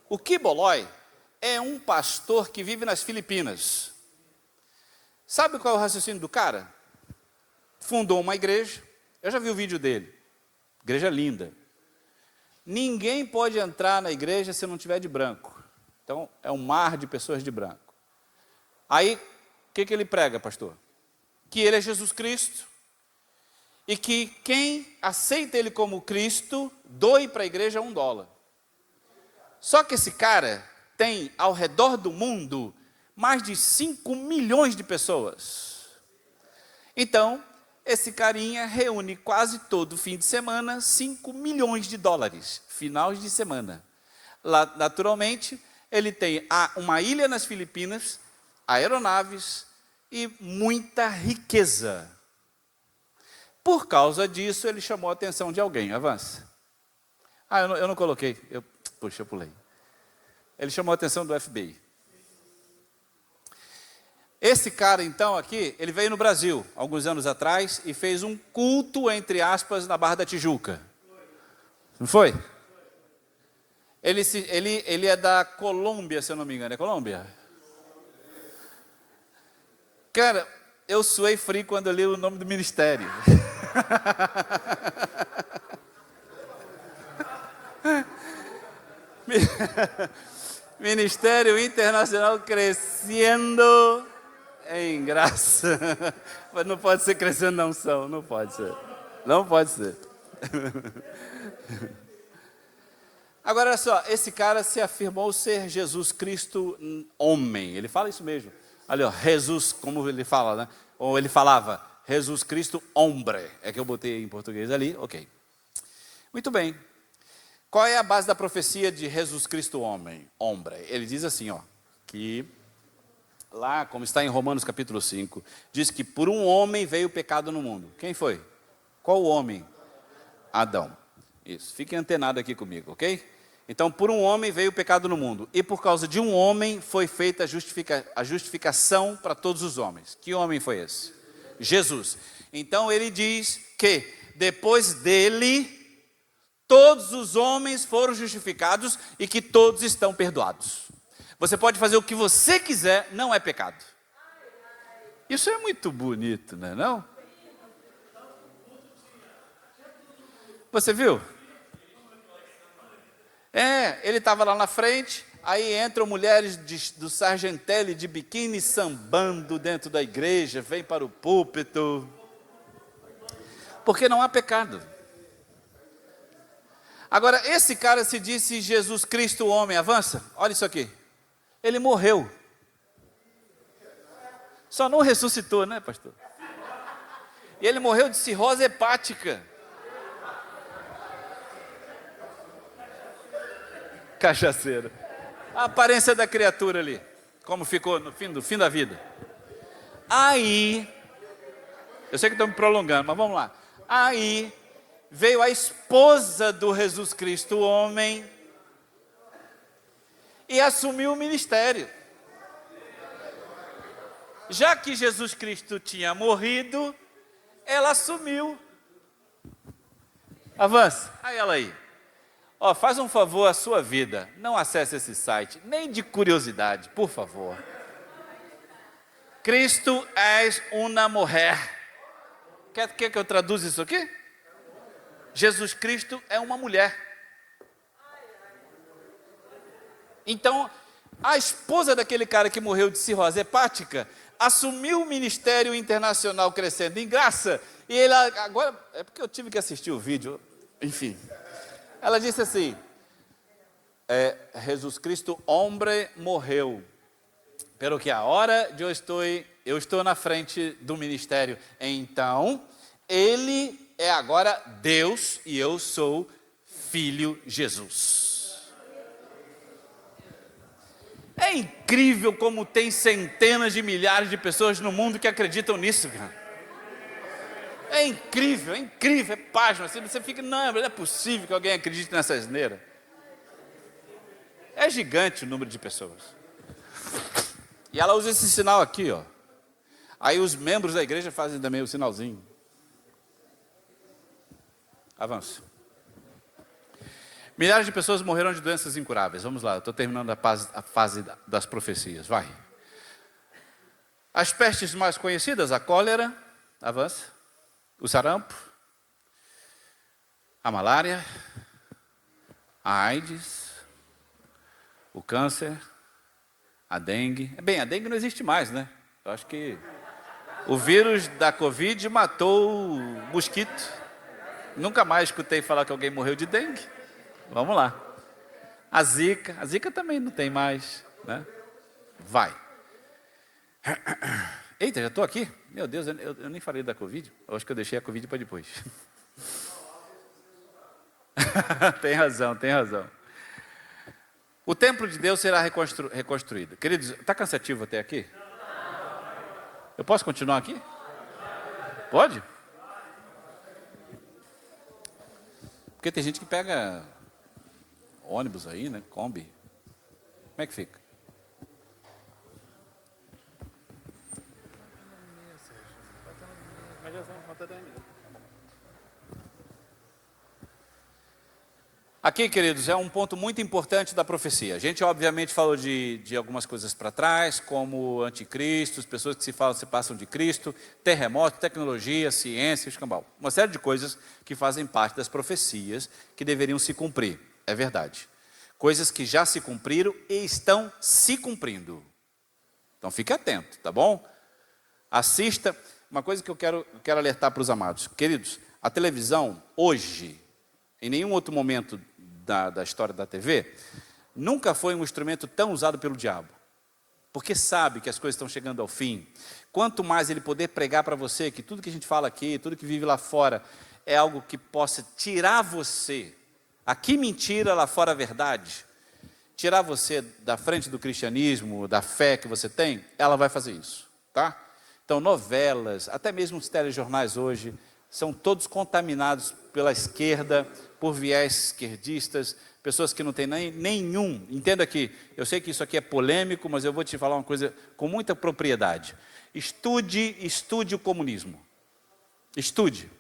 O Kiboloi é um pastor que vive nas Filipinas. Sabe qual é o raciocínio do cara? Fundou uma igreja. Eu já vi o vídeo dele. Igreja linda. Ninguém pode entrar na igreja se não tiver de branco. Então, é um mar de pessoas de branco. Aí, o que ele prega, pastor? Que ele é Jesus Cristo. E que quem aceita ele como Cristo, doe para a igreja $1. Só que esse cara tem ao redor do mundo mais de 5 milhões de pessoas. Então, esse carinha reúne quase todo fim de semana $5 milhões, finais de semana. Lá, naturalmente, ele tem uma ilha nas Filipinas, aeronaves e muita riqueza. Por causa disso, ele chamou a atenção de alguém. Avança. Eu não coloquei. Puxa, eu pulei. Ele chamou a atenção do FBI. Esse cara, então, aqui, ele veio no Brasil, alguns anos atrás, e fez um culto, entre aspas, na Barra da Tijuca. Não foi? Ele é da Colômbia, se eu não me engano. É Colômbia? Cara, eu suei frio quando eu li o nome do ministério. Ministério Internacional Crescendo em Graça. Mas não pode ser crescendo na unção, não pode ser. Não pode ser. Agora, olha só, esse cara se afirmou ser Jesus Cristo homem. Ele fala isso mesmo. Olha, Jesus, como ele fala, né? Ou ele falava, Jesus Cristo hombre. É que eu botei em português ali, ok. Muito bem. Qual é a base da profecia de Jesus Cristo homem? Hombre. Ele diz assim, ó, que lá, como está em Romanos capítulo 5, diz que por um homem veio o pecado no mundo. Quem foi? Qual o homem? Adão. Isso, fiquem antenados aqui comigo, ok? Então, por um homem veio o pecado no mundo. E por causa de um homem foi feita a justificação para todos os homens. Que homem foi esse? Jesus. Então, ele diz que depois dele, todos os homens foram justificados e que todos estão perdoados. Você pode fazer o que você quiser, não é pecado. Isso é muito bonito, não é não? Você viu? Ele estava lá na frente, aí entram mulheres do Sargentelli de biquíni sambando dentro da igreja, vem para o púlpito, porque não há pecado. Agora, esse cara se disse Jesus Cristo homem, avança, olha isso aqui, ele morreu, só não ressuscitou, né, pastor? E ele morreu de cirrose hepática. Cachaceiro. A aparência da criatura ali, como ficou no fim da vida. Aí, eu sei que estou me prolongando, mas vamos lá. Aí, veio a esposa do Jesus Cristo, homem, e assumiu o ministério. Já que Jesus Cristo tinha morrido, ela assumiu. Avança, aí ela aí. Faz um favor à sua vida, não acesse esse site, nem de curiosidade, por favor. Cristo és uma mulher. Quer que eu traduza isso aqui? Jesus Cristo é uma mulher. Então, A esposa daquele cara que morreu de cirrose hepática assumiu o ministério internacional Crescendo em Graça. E ele agora, é porque eu tive que assistir o vídeo, enfim. Ela disse assim, Jesus Cristo, homem, morreu. Pero que a hora de eu estou na frente do ministério. Então, ele é agora Deus e eu sou filho Jesus. É incrível como tem centenas de milhares de pessoas no mundo que acreditam nisso, cara. É incrível, é página. Você fica, não é possível que alguém acredite nessa asneira. É gigante o número de pessoas. E ela usa esse sinal aqui, ó. Aí os membros da igreja fazem também o sinalzinho. Avança. Milhares de pessoas morreram de doenças incuráveis. Vamos lá, eu estou terminando a fase das profecias. Vai. As pestes mais conhecidas, a cólera, avança. O sarampo, a malária, a AIDS, o câncer, a dengue. Bem, a dengue não existe mais, né? Eu acho que o vírus da Covid matou o mosquito. Nunca mais escutei falar que alguém morreu de dengue. Vamos lá. A Zika também não tem mais, né? Vai. Eita, já estou aqui? Meu Deus, eu nem falei da Covid. Eu acho que eu deixei a Covid para depois. Tem razão. O templo de Deus será reconstruído. Queridos, está cansativo até aqui? Eu posso continuar aqui? Pode? Porque tem gente que pega ônibus aí, né? Kombi. Como é que fica? Aqui, queridos, é um ponto muito importante da profecia. A gente, obviamente, falou de algumas coisas para trás, como anticristos, pessoas que se passam de Cristo, terremoto, tecnologia, ciência, escambau. Uma série de coisas que fazem parte das profecias que deveriam se cumprir. É verdade. Coisas que já se cumpriram e estão se cumprindo. Então, fique atento, tá bom? Assista. Uma coisa que eu quero alertar para os amados. Queridos, a televisão, hoje, em nenhum outro momento da história da TV, nunca foi um instrumento tão usado pelo diabo. Porque sabe que as coisas estão chegando ao fim. Quanto mais ele poder pregar para você que tudo que a gente fala aqui, tudo que vive lá fora, é algo que possa tirar você, aqui mentira, lá fora verdade, tirar você da frente do cristianismo, da fé que você tem, ela vai fazer isso, tá? Então, novelas, até mesmo os telejornais hoje, são todos contaminados pela esquerda, por viés esquerdistas, pessoas que não têm nenhum. Entenda que, eu sei que isso aqui é polêmico, mas eu vou te falar uma coisa com muita propriedade. Estude o comunismo. Estude.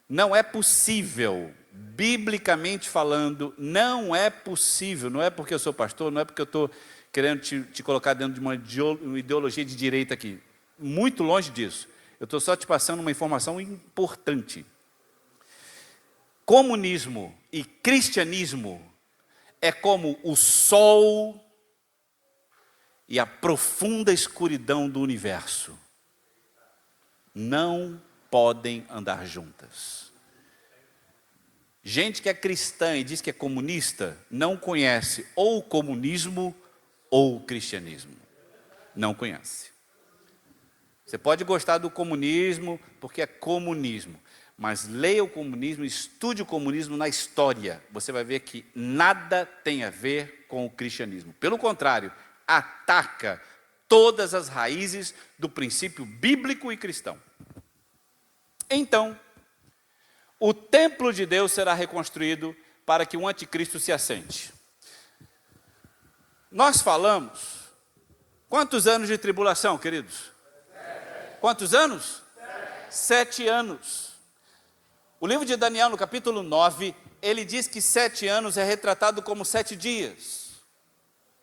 Não é possível, biblicamente falando, não é possível, não é porque eu sou pastor, não é porque eu estou querendo te colocar dentro de uma ideologia de direita aqui. Muito longe disso. Eu estou só te passando uma informação importante. Comunismo e cristianismo é como o sol e a profunda escuridão do universo. Não podem andar juntas. Gente que é cristã e diz que é comunista, não conhece ou o comunismo ou o cristianismo. Não conhece. Você pode gostar do comunismo porque é comunismo, mas leia o comunismo, estude o comunismo na história. Você vai ver que nada tem a ver com o cristianismo. Pelo contrário, ataca todas as raízes do princípio bíblico e cristão. Então, o templo de Deus será reconstruído para que o anticristo se assente. Nós falamos, quantos anos de tribulação, queridos? Quantos anos? 7 anos. O livro de Daniel, no capítulo 9, ele diz que 7 anos é retratado como 7 dias.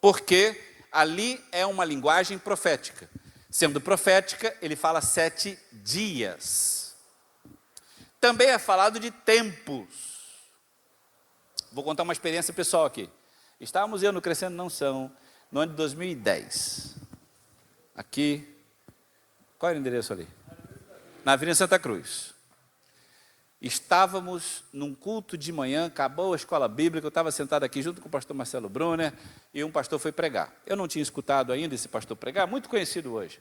Porque ali é uma linguagem profética. Sendo profética, ele fala 7 dias. Também é falado de tempos. Vou contar uma experiência pessoal aqui. Estávamos eu no Crescendo Não São, no ano de 2010. Aqui, qual era o endereço ali? Na Avenida Santa Cruz. Estávamos num culto de manhã, acabou a escola bíblica, eu estava sentado aqui junto com o pastor Marcelo Brunner, e um pastor foi pregar. Eu não tinha escutado ainda esse pastor pregar, muito conhecido hoje.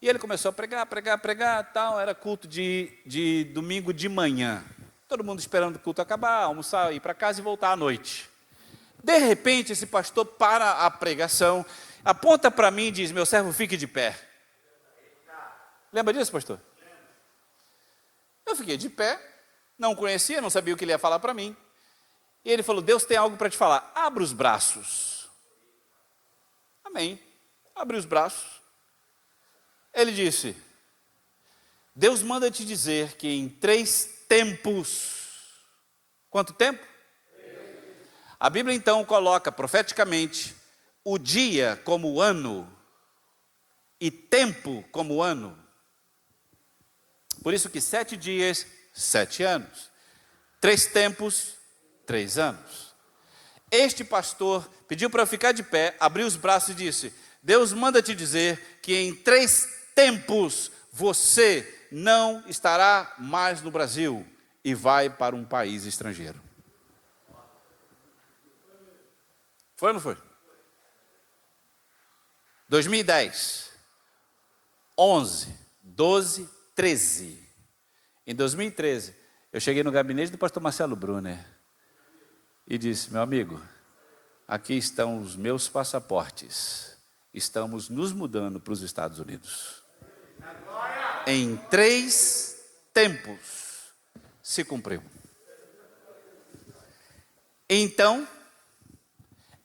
E ele começou a pregar, tal, era culto de domingo de manhã. Todo mundo esperando o culto acabar, almoçar, ir para casa e voltar à noite. De repente, esse pastor para a pregação, aponta para mim e diz: meu servo, fique de pé. Lembra disso, pastor? Eu fiquei de pé, não conhecia, não sabia o que ele ia falar para mim. E ele falou: Deus tem algo para te falar, abra os braços. Amém. Abri os braços. Ele disse: Deus manda te dizer que em 3 tempos, quanto tempo? A Bíblia então coloca profeticamente o dia como ano e tempo como ano. Por isso que 7 dias, 7 anos. 3 tempos, 3 anos. Este pastor pediu para eu ficar de pé, abriu os braços e disse: Deus manda te dizer que em 3 tempos você não estará mais no Brasil e vai para um país estrangeiro. Foi ou não foi? 2010, 11, 12, 13. Em 2013, eu cheguei no gabinete do pastor Marcelo Brunner e disse: meu amigo, aqui estão os meus passaportes. Estamos nos mudando para os Estados Unidos. Em 3 tempos se cumpriu. Então,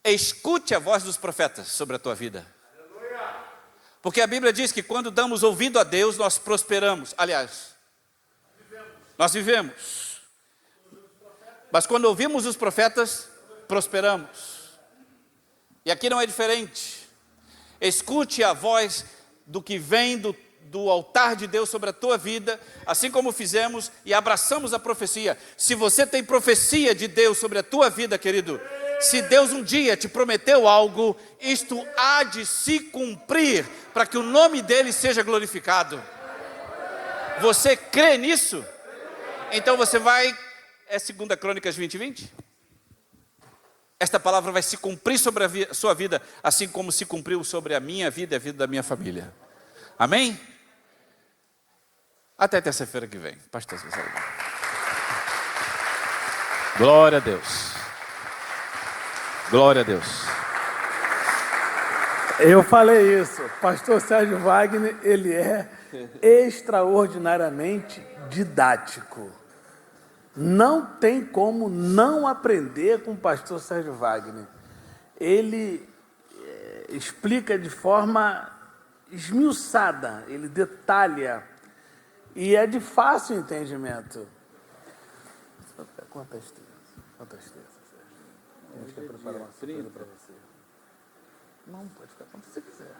escute a voz dos profetas sobre a tua vida. Porque a Bíblia diz que quando damos ouvido a Deus, nós prosperamos. Aliás, nós vivemos. Mas quando ouvimos os profetas, prosperamos. E aqui não é diferente. Escute a voz do que vem do altar de Deus sobre a tua vida, assim como fizemos e abraçamos a profecia. Se você tem profecia de Deus sobre a tua vida, querido, se Deus um dia te prometeu algo, isto há de se cumprir, para que o nome dele seja glorificado. Você crê nisso? Então você vai, é 2 Crônicas 20:20? Esta palavra vai se cumprir sobre a sua vida, assim como se cumpriu sobre a minha vida e a vida da minha família. Amém? Até terça-feira que vem. Pastor César. Glória a Deus. Glória a Deus. Eu falei isso. Pastor Sérgio Wagner, ele é extraordinariamente didático. Não tem como não aprender com o pastor Sérgio Wagner. Ele explica de forma esmiuçada, ele detalha, e é de fácil entendimento. Quantas terças, Sérgio? A gente quer preparar uma surpresa para você. Não, pode ficar quando você quiser.